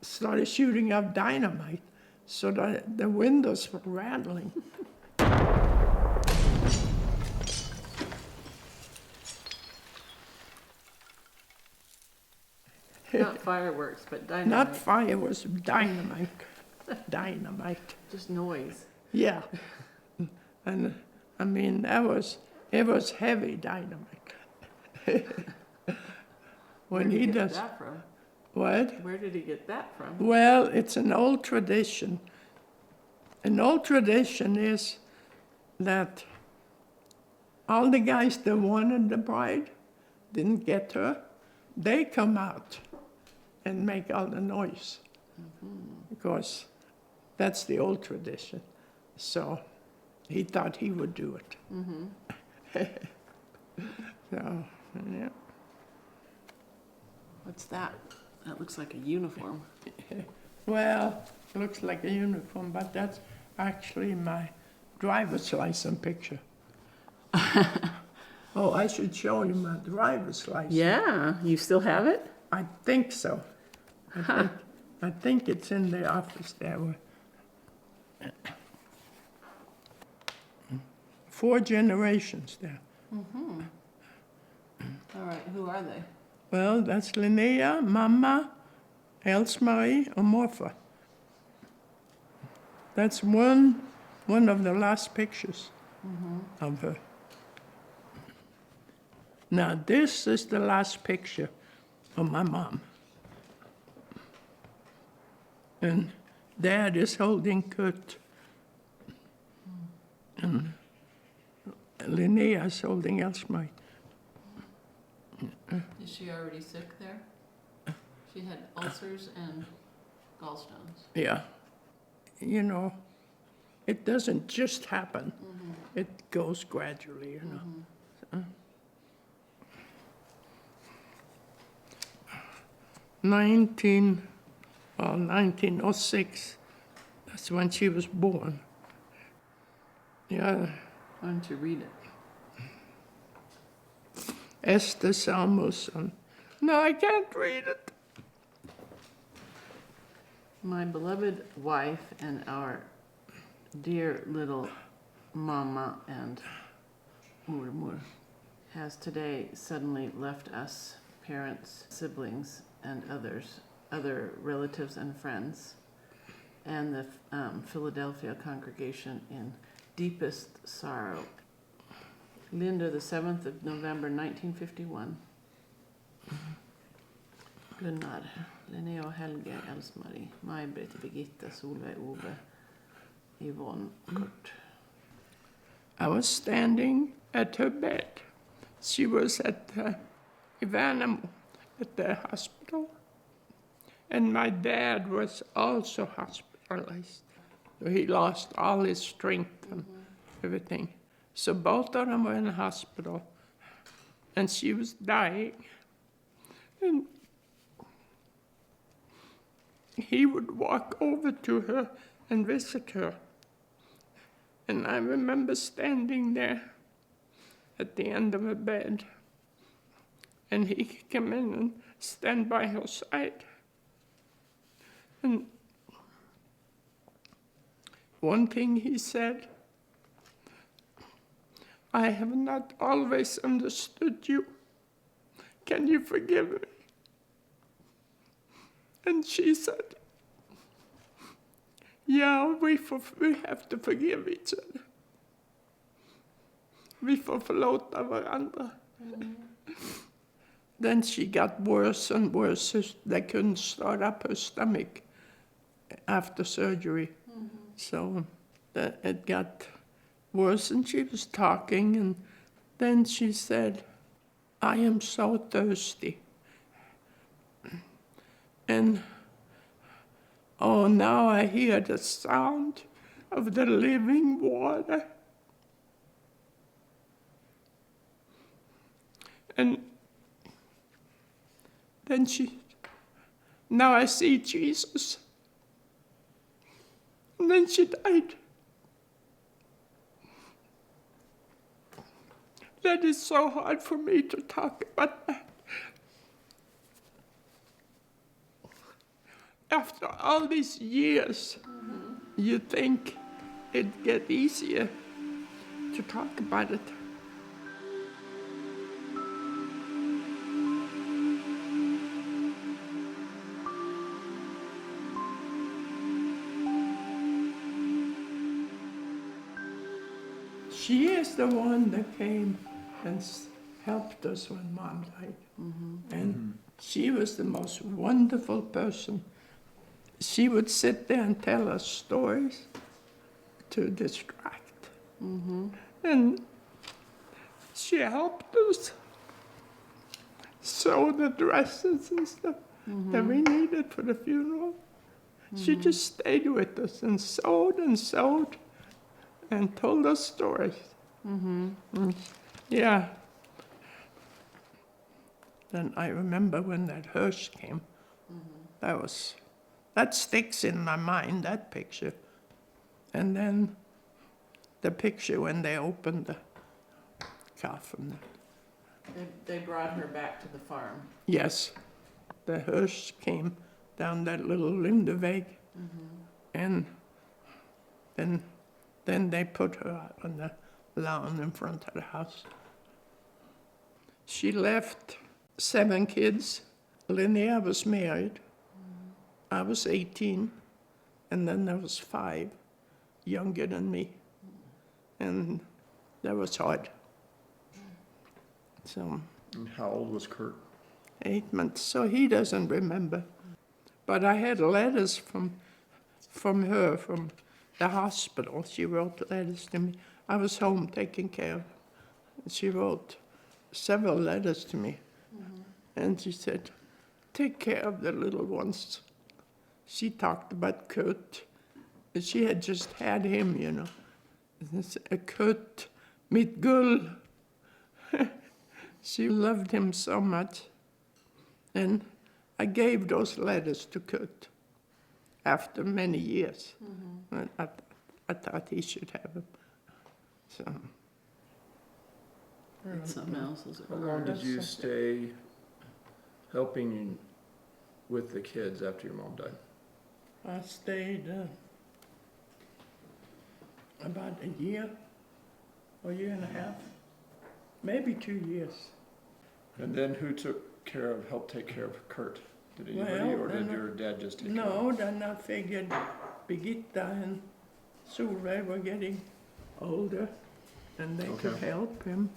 started shooting up dynamite so that the windows were rattling. Not fireworks, but dynamite. Not fire, was dynamite. Dynamite. Just noise. Yeah. And I mean, it was heavy dynamite. When he Where did get does, that from? what? Where did he get that from? Well, it's an old tradition. An old tradition is that all the guys that wanted the bride didn't get her, they come out and make all the noise. Because that's the old tradition. So he thought he would do it. So, yeah. What's that? That looks like a uniform. Well, looks like a uniform, but that's actually my driver's license picture. Oh, I should show you my driver's license. Yeah, you still have it? I think so. I think it's in the office there. 4 generations there. All right, who are they? Well, that's Linnea, Mama, Else-Marie, and Morpha. That's one of the last pictures of her. Now, this is the last picture of my mom. And Dad is holding Kurt. And Linnea is holding Else-Marie. Is she already sick there? She had ulcers and gallstones. Yeah. You know, it doesn't just happen. It goes gradually, you know. 1906, that's when she was born. Yeah, Why don't you read it? Esther Samuelsson. No, I can't read it. My beloved wife and our dear little mama and mormor has today suddenly left us, parents, siblings, and other relatives and friends, and the Philadelphia congregation in deepest sorrow. Linda, the 7th of November, 1951. Gunnar, Linnea, Helge, Else-Marie, May-Britt, Birgitta, Solveig, Ove, Yvonne, Kurt. I was standing at her bed. She was at Ivana at the hospital. And my dad was also hospitalized. He lost all his strength and everything. So both of them were in the hospital. And she was dying. And he would walk over to her and visit her. And I remember standing there at the end of her bed. And he came in and stand by her side. And one thing he said, I have not always understood you. Can you forgive me? And she said, yeah, we have to forgive each other. Vi får förlåta varandra. Then she got worse and worse. They couldn't start up her stomach after surgery. So it got worse, and she was talking, and then she said, I am so thirsty. And Oh, now I hear the sound of the living water. And then now I see Jesus. And then she died. That is so hard for me to talk about that. After all these years, you think it'd get easier to talk about it. She is the one that came and helped us when Mom died. And she was the most wonderful person. She would sit there and tell us stories to distract. And she helped us sew the dresses and stuff that we needed for the funeral. She just stayed with us and sewed and told us stories. Yeah. Then I remember when that hearse came. That sticks in my mind, that picture. And then the picture when they opened the coffin. They brought her back to the farm. Yes, the hearse came down that little Lindeweg, and then they put her out on the lawn in front of the house. She left 7 kids. Linnea was married. I was 18, and then there was 5 younger than me, and that was hard. So. And how old was Kurt? 8 months, so he doesn't remember. But I had letters from her, from the hospital. She wrote letters to me. I was home taking care of her. She wrote several letters to me. And she said, take care of the little ones. She talked about Kurt. She had just had him, you know. Kurt mit Gull. She loved him so much. And I gave those letters to Kurt after many years. I thought he should have them. So. That's something else. Is it? How long did you stay helping with the kids after your mom died? I stayed about a year, or a year and a half, maybe 2 years. And then who helped take care of Kurt? Did anybody, Well, or did then your dad just take care of No, then I figured Birgitta and Solveig were getting older, and they could Okay. help him.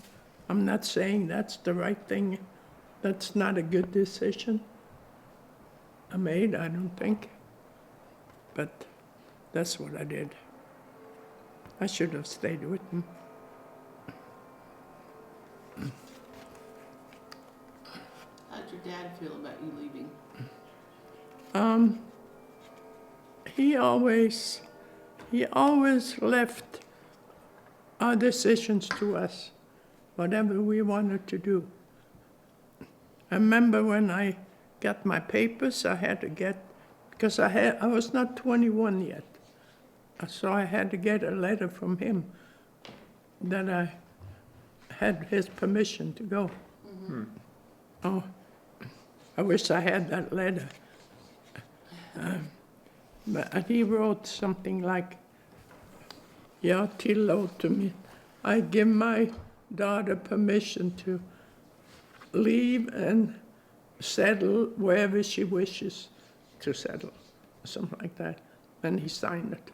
I'm not saying that's the right thing. That's not a good decision I made, I don't think. But that's what I did. I should have stayed with him. How'd your dad feel about you leaving? He always left our decisions to us, whatever we wanted to do. I remember when I got my papers, I had to get, because I was not 21 yet, so I had to get a letter from him that I had his permission to go. Oh, I wish I had that letter. But he wrote something like, "Ja, tillåter me. I give my daughter permission to leave and settle wherever she wishes to settle," something like that. And he signed it.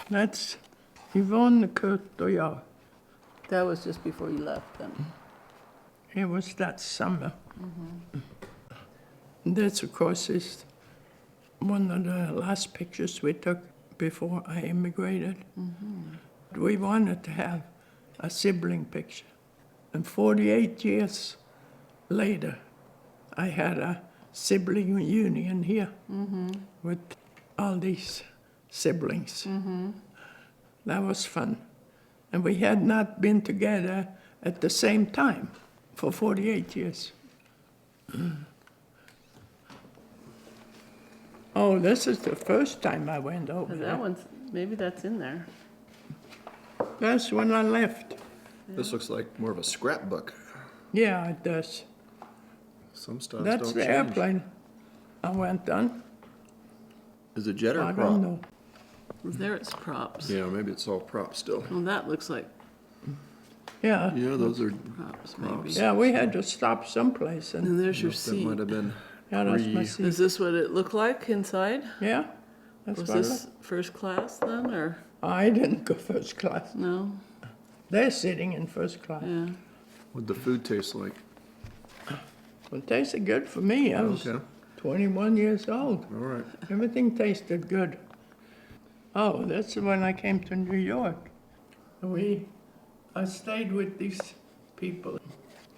That's Yvonne, Kurt, och jag. That was just before you left then. It was that summer. This, of course, is one of the last pictures we took before I immigrated. We wanted to have a sibling picture. And 48 years later, I had sibling reunion here with all these siblings. That was fun. And we had not been together at the same time for 48 years. Oh, this is the first time I went over And there. that one's, maybe that's in there. That's when I left. This looks like more of a scrapbook. Yeah, it does. Some styles That's don't the change. airplane I went on. Is it jet or I prop? don't know. There it's props. Yeah, maybe it's all prop still. Well, that looks like Yeah, Yeah, those are, props, maybe. yeah, we had to stop someplace and, And there's your that seat. might have been yeah, that's my pre- Is seat. this what it looked like inside? Yeah, that's Was what I this first class then, or I didn't go first class. no? They're sitting in first class. Yeah. What'd the food taste like? Well, it tasted good for me. I was Okay, 21 years old. all right. Everything tasted good. Oh, that's when I came to New York. I stayed with these people.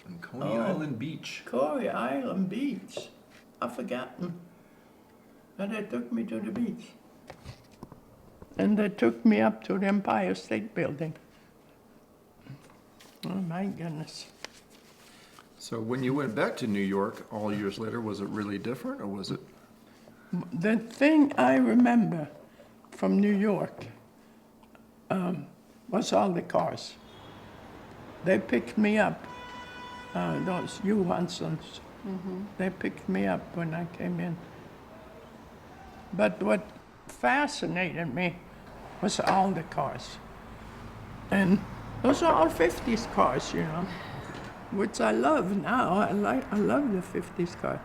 And Coney Oh. Island Beach. Corey Island Beach. I've forgotten. But they took me to the beach. And they took me up to the Empire State Building. Oh my goodness. So when you went back to New York all years later, was it really different or was it? The thing I remember from New York was all the cars. They picked me up, those Johanssons. They picked me up when I came in. But what fascinated me was all the cars. And those are all 50s cars, you know, which I love now. I love the 50s car.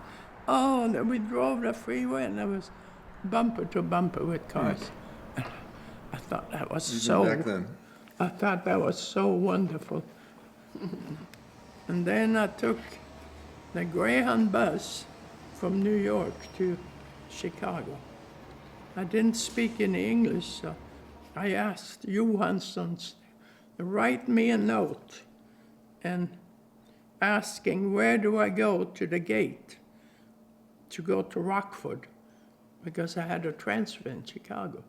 Oh, and then we drove the freeway and there was bumper to bumper with cars. I thought that was Back then. I thought that was so wonderful. And then I took the Greyhound bus from New York to Chicago. I didn't speak any English, so I asked Johanssons to write me a note and asking where do I go to the gate to go to Rockford, because I had a transfer in Chicago.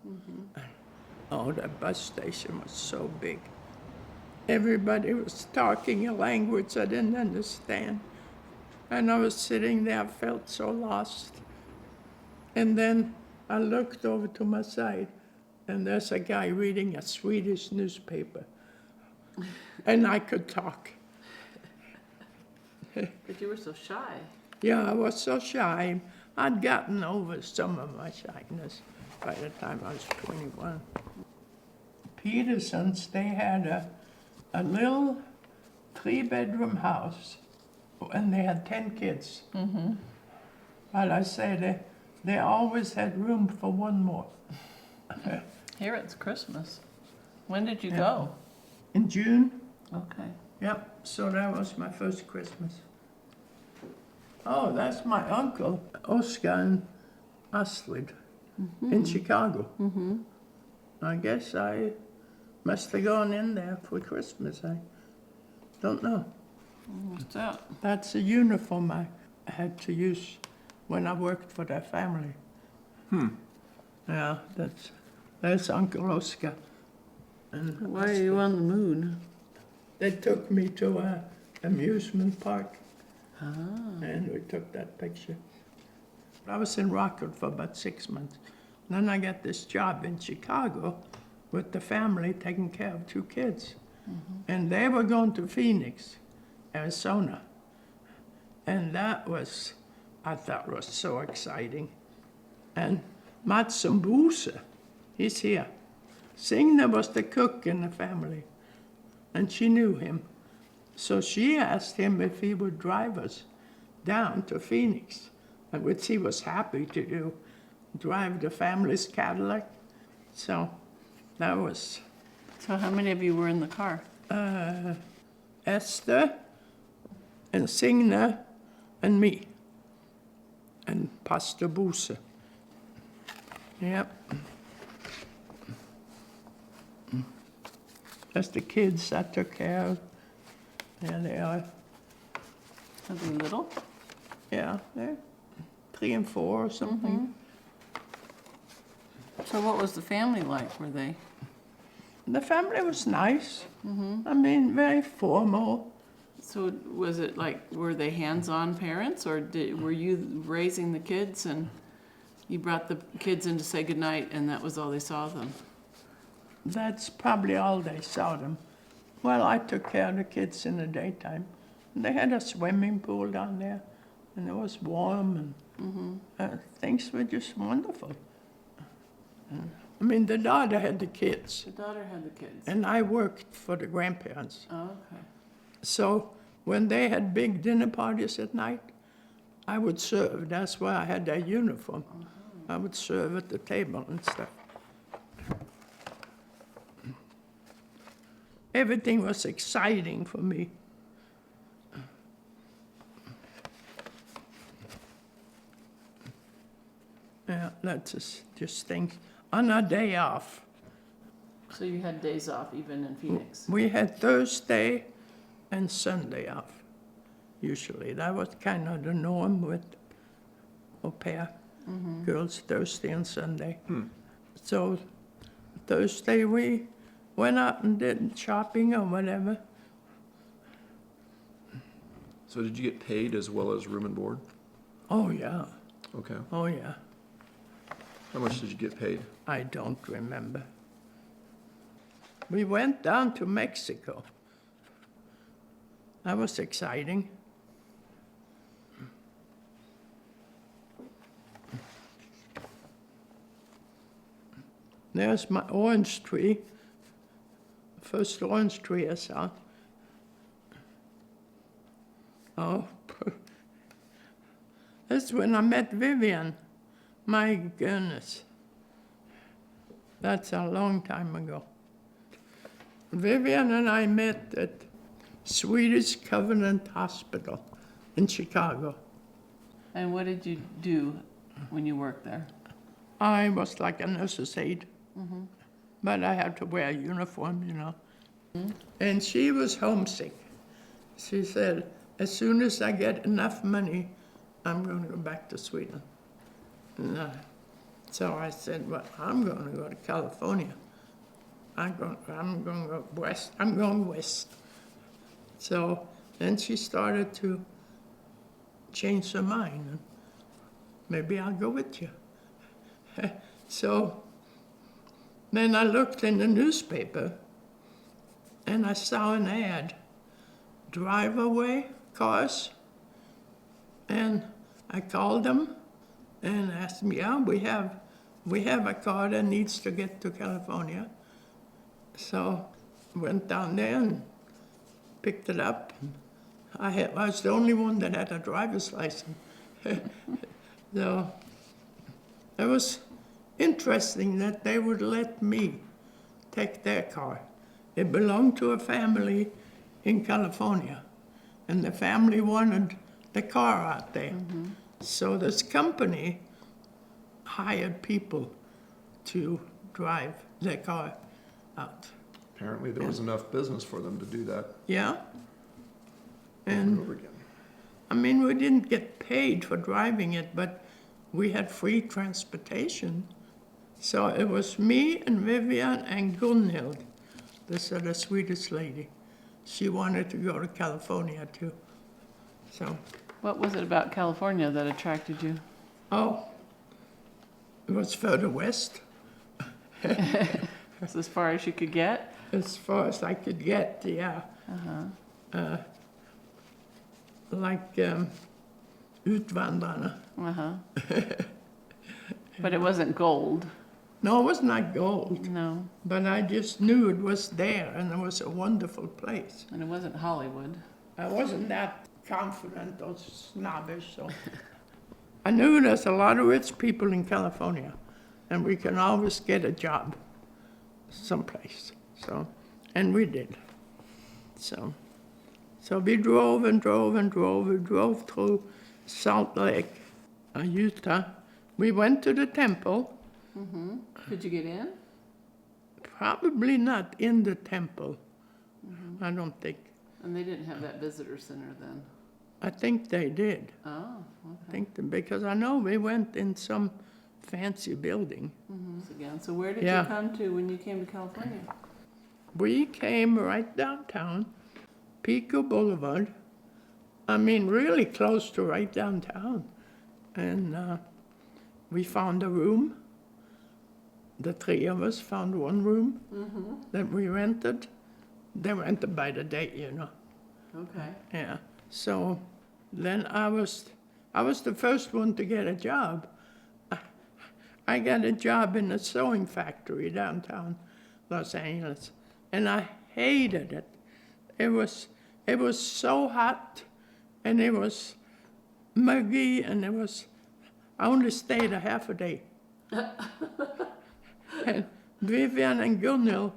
Oh, that bus station was so big. Everybody was talking a language I didn't understand. And I was sitting there, I felt so lost. And then I looked over to my side, and there's a guy reading a Swedish newspaper. And I could talk. But you were so shy. Yeah, I was so shy. I'd gotten over some of my shyness by the time I was 21. Pedersons, they had a little 3-bedroom house, and they had 10 kids. But I say they always had room for one more. Here it's Christmas. When did you Yeah. go? In June, Okay. yep, so that was my first Christmas. Oh, that's my uncle, Oscar and Astrid, in Chicago. I guess I must have gone in there for Christmas. I don't know. What's that? That's a uniform I had to use when I worked for their family. Yeah, that's Uncle Oscar. And Why are you on the moon? they took me to an amusement park, Ah. and we took that picture. I was in Rockford for about 6 months. Then I got this job in Chicago with the family taking care of 2 kids. And they were going to Phoenix, Arizona. And that was, I thought was so exciting. And Mats Buse, he's here. Signe was the cook in the family, and she knew him. So she asked him if he would drive us down to Phoenix, and which he was happy to do, drive the family's Cadillac. So that was So how many of you were in the car? Esther and Signe and me and Pastor Buse. Yep. That's the kids I took care of. There they are. Are they little? Yeah, they're 3 and 4 or something. So what was the family like? Were they? The family was nice. I mean, very formal. So was it like, were they hands-on parents, or were you raising the kids and you brought the kids in to say goodnight and that was all they saw of them? That's probably all they saw them. Well, I took care of the kids in the daytime. They had a swimming pool down there, and it was warm, and things were just wonderful. I mean, the daughter had the kids, The daughter had the kids. and I worked for the grandparents. Oh, okay. So when they had big dinner parties at night, I would serve. That's why I had that uniform. I would serve at the table and stuff. Everything was exciting for me. Yeah, that's just things. On our day off, So you had days off even in Phoenix? we had Thursday and Sunday off, usually. That was kind of the norm with au pair girls, Thursday and Sunday. So Thursday we went out and did shopping or whatever. So did you get paid as well as room and board? Oh, yeah. Okay. Oh, yeah. How much did you get paid? I don't remember. We went down to Mexico. That was exciting. There's my orange tree. First orange tree I saw. Oh, that's when I met Vivian. My goodness. That's a long time ago. Vivian and I met at Swedish Covenant Hospital in Chicago. And what did you do when you worked there? I was like a nurse's aide, but I had to wear a uniform, you know. And she was homesick. She said, as soon as I get enough money, I'm going to go back to Sweden. And, so I said, well, I'm going to go to California. I'm going to go west. I'm going west. So then she started to change her mind. And maybe I'll go with you. So then I looked in the newspaper and I saw an ad, drive away cars. And I called them and asked them, yeah, we have a car that needs to get to California. So went down there and picked it up. I was the only one that had a driver's license. So it was interesting that they would let me take their car. It belonged to a family in California, and the family wanted the car out there. So this company hired people to drive their car out. Apparently there was enough business for them to do that Yeah? over And and over again. I mean, we didn't get paid for driving it, but we had free transportation. So it was me and Vivian and Gunhild, this other Swedish lady. She wanted to go to California too. So, What was it about California that attracted you? oh, it was further west, That's as far as you could get? as far as I could get, yeah. Like Utvandrarna. But it wasn't gold. No, it was not gold, No. but I just knew it was there and it was a wonderful place. And it wasn't Hollywood. I wasn't that confident or snobbish, so. I knew there's a lot of rich people in California, and we can always get a job someplace, so, and we did. So we drove and drove and drove. We drove through Salt Lake, Utah. We went to the temple. Could you get in? Probably not in the temple, I don't think. And they didn't have that visitor center then. I think they did. Oh, I okay. think because I know we went in some fancy building. Again, so where did Yeah. you come to when you came to California? We came right downtown, Pico Boulevard. I mean, really close to right downtown. And we found a room. The three of us found one room that we rented. They rented by the day, you know. Okay. Yeah. So then I was the first one to get a job. I got a job in a sewing factory downtown Los Angeles, and I hated it. It was so hot, and it was muggy, and I only stayed a half a day. And Vivian and Gunil,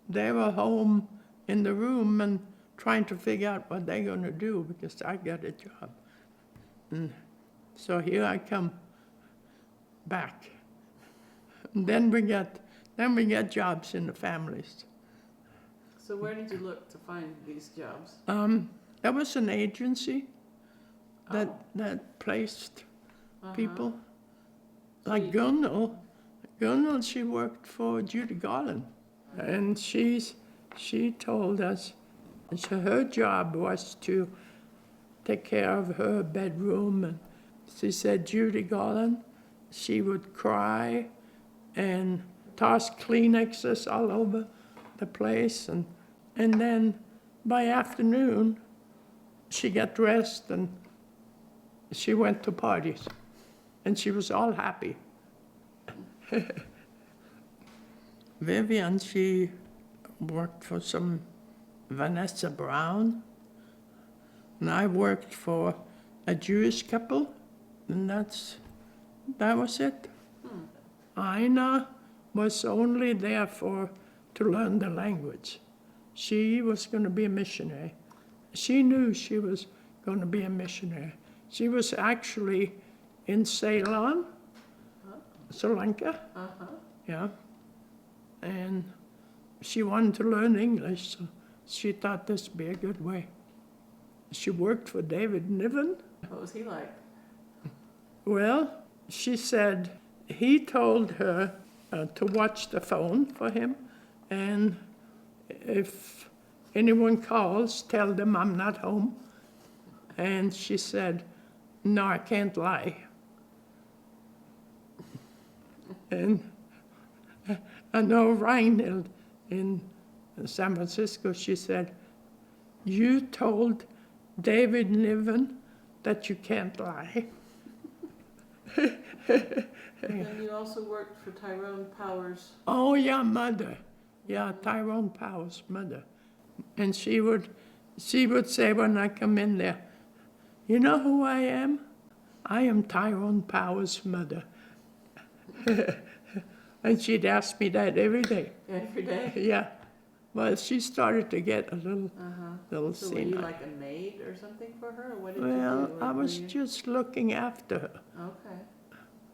they were home in the room and trying to figure out what they're going to do because I got a job. And so here I come back. And then we get jobs in the families. So where did you look to find these jobs? There was an agency that placed people. Like Gunil, she worked for Judy Garland. And she told us her job was to take care of her bedroom. And she said Judy Garland, she would cry and toss Kleenexes all over the place. And then by afternoon, she got dressed and she went to parties. And she was all happy. Vivian, she worked for some Vanessa Brown. And I worked for a Jewish couple. And that was it. Ina was only there to learn the language. She was going to be a missionary. She knew she was going to be a missionary. She was actually in Ceylon, Sri Lanka. Yeah. And she wanted to learn English, so she thought this would be a good way. She worked for David Niven. What was he like? Well, she said he told her to watch the phone for him, and if anyone calls, tell them I'm not home. And she said, no, I can't lie. And I know Reinhild in San Francisco, she said, you told David Niven that you can't lie. And you also worked for Tyrone Power's. Oh, yeah, mother. Yeah, Tyrone Power's mother. And she would say when I come in there, you know who I am? I am Tyrone Power's mother. And she'd ask me that every day. Every day? Yeah. Well, she started to get a little So were you senile. like a maid or something for her? Or what did you Well, do? I Like, were was you- just looking after her. Okay.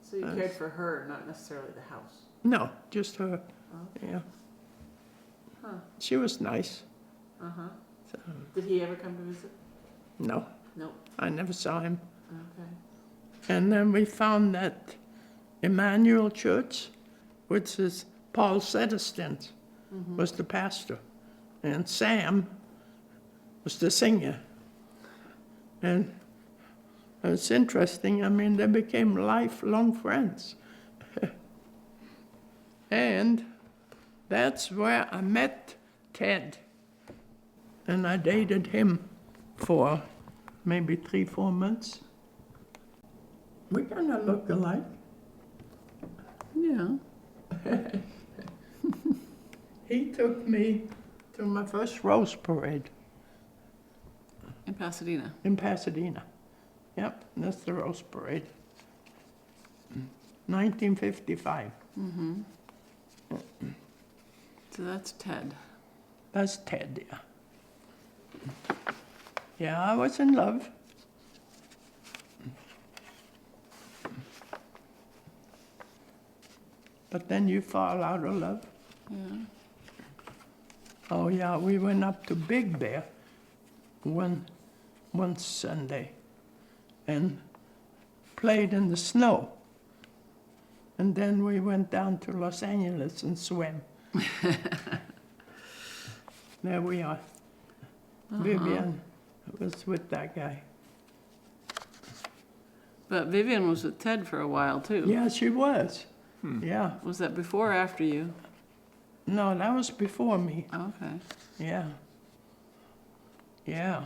So you cared for her, not necessarily the house. No, just her. Okay. Yeah. Huh. She was nice. Uh-huh. So, Did he ever come to visit? no, Nope. I never saw him. Okay. And then we found that Emmanuel Church, which is Paul Sedestin, was the pastor. And Sam was the singer. And it's interesting, I mean, they became lifelong friends. And that's where I met Ted. And I dated him for maybe 3-4 months. We kind of look alike. Yeah. He took me to my first Rose Parade In Pasadena. in Pasadena. Yep, that's the Rose Parade. 1955. So that's Ted. That's Ted, yeah. Yeah, I was in love. But then you fall out of love. Yeah. Oh yeah, we went up to Big Bear one Sunday. and played in the snow. And then we went down to Los Angeles and swam. There we are. Vivian was with that guy. But Vivian was with Ted for a while too. Yeah, she was. Yeah. Was that before or after you? No, that was before me. Okay. Yeah. Yeah.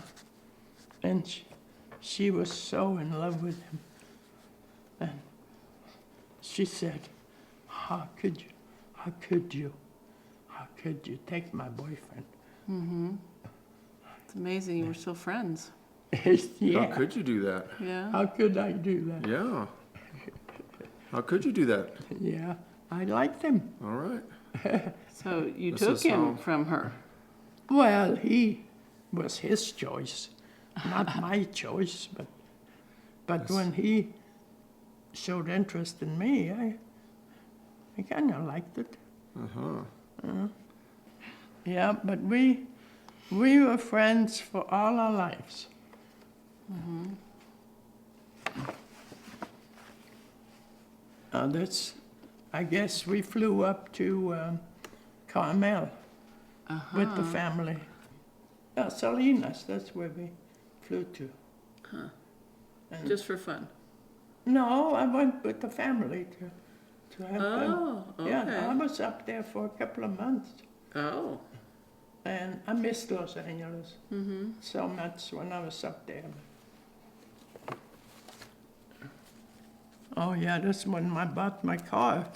And she was so in love with him. And she said, how could you take my boyfriend? It's amazing you were still friends. Yeah. How could you do that? Yeah. How could I do that? Yeah. How could you do that? Yeah. I liked him. All right. So you This took is him how- from her. Well, he was his choice, not my choice. But when he showed interest in me, I kind of liked it. Yeah, but we were friends for all our lives. I guess we flew up to Carmel with the family. Salinas, that's where we flew to. And Just for fun. no, I went with the family to have fun. Oh, okay. Yeah, I was up there for a couple of months. Oh. And I missed Los Angeles so much when I was up there. Oh yeah, that's when I bought my car.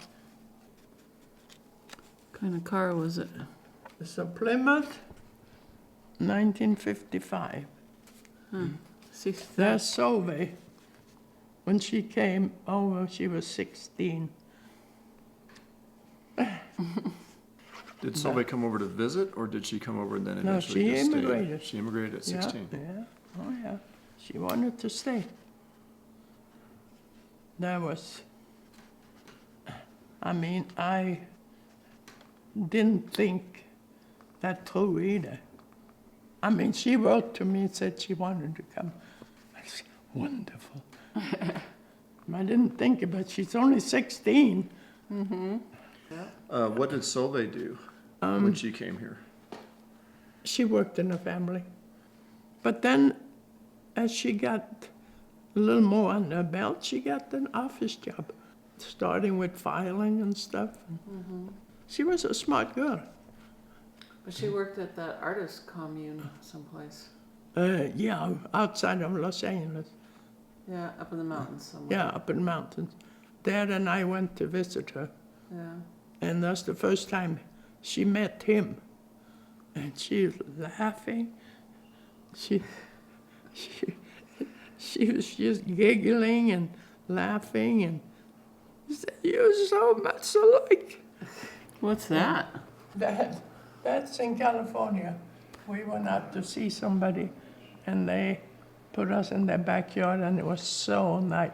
What kind of car was it? It's a Plymouth, 1955. See, There's Solveig. When she came over, she was 16. Did Solveig come over to visit, or did she come over and then No, eventually she just stay? immigrated. She immigrated at 16. Yeah, oh yeah. She wanted to stay. That was, I didn't think that through either. She wrote to me and said she wanted to come. I said, wonderful. I didn't think about it. She's only 16. What did Solveig do when she came here? She worked in a family. But then, as she got a little more on her belt, she got an office job, starting with filing and stuff. She was a smart girl. But she worked at that artist commune someplace. Yeah, outside of Los Angeles. Yeah, up in the mountains somewhere. Yeah, up in the mountains. Dad and I went to visit her, Yeah. and that's the first time she met him. And she was laughing. She was just giggling and laughing, and she said, "You're so much alike." What's that? That's in California. We went out to see somebody, and they put us in their backyard, and it was so nice.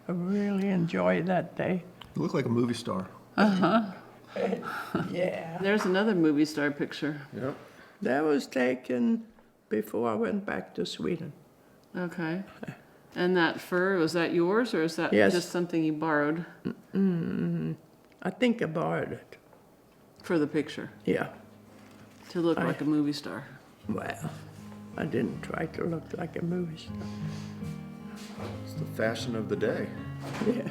I really enjoyed that day. You look like a movie star. Yeah. There's another movie star picture. Yep. That was taken before I went back to Sweden. Okay. And that fur, was that yours or is that Yes. just something you borrowed I think I borrowed it. for the picture Yeah. to look like a movie star? Well, I didn't try to look like a movie star. It's the fashion of the day. Yeah.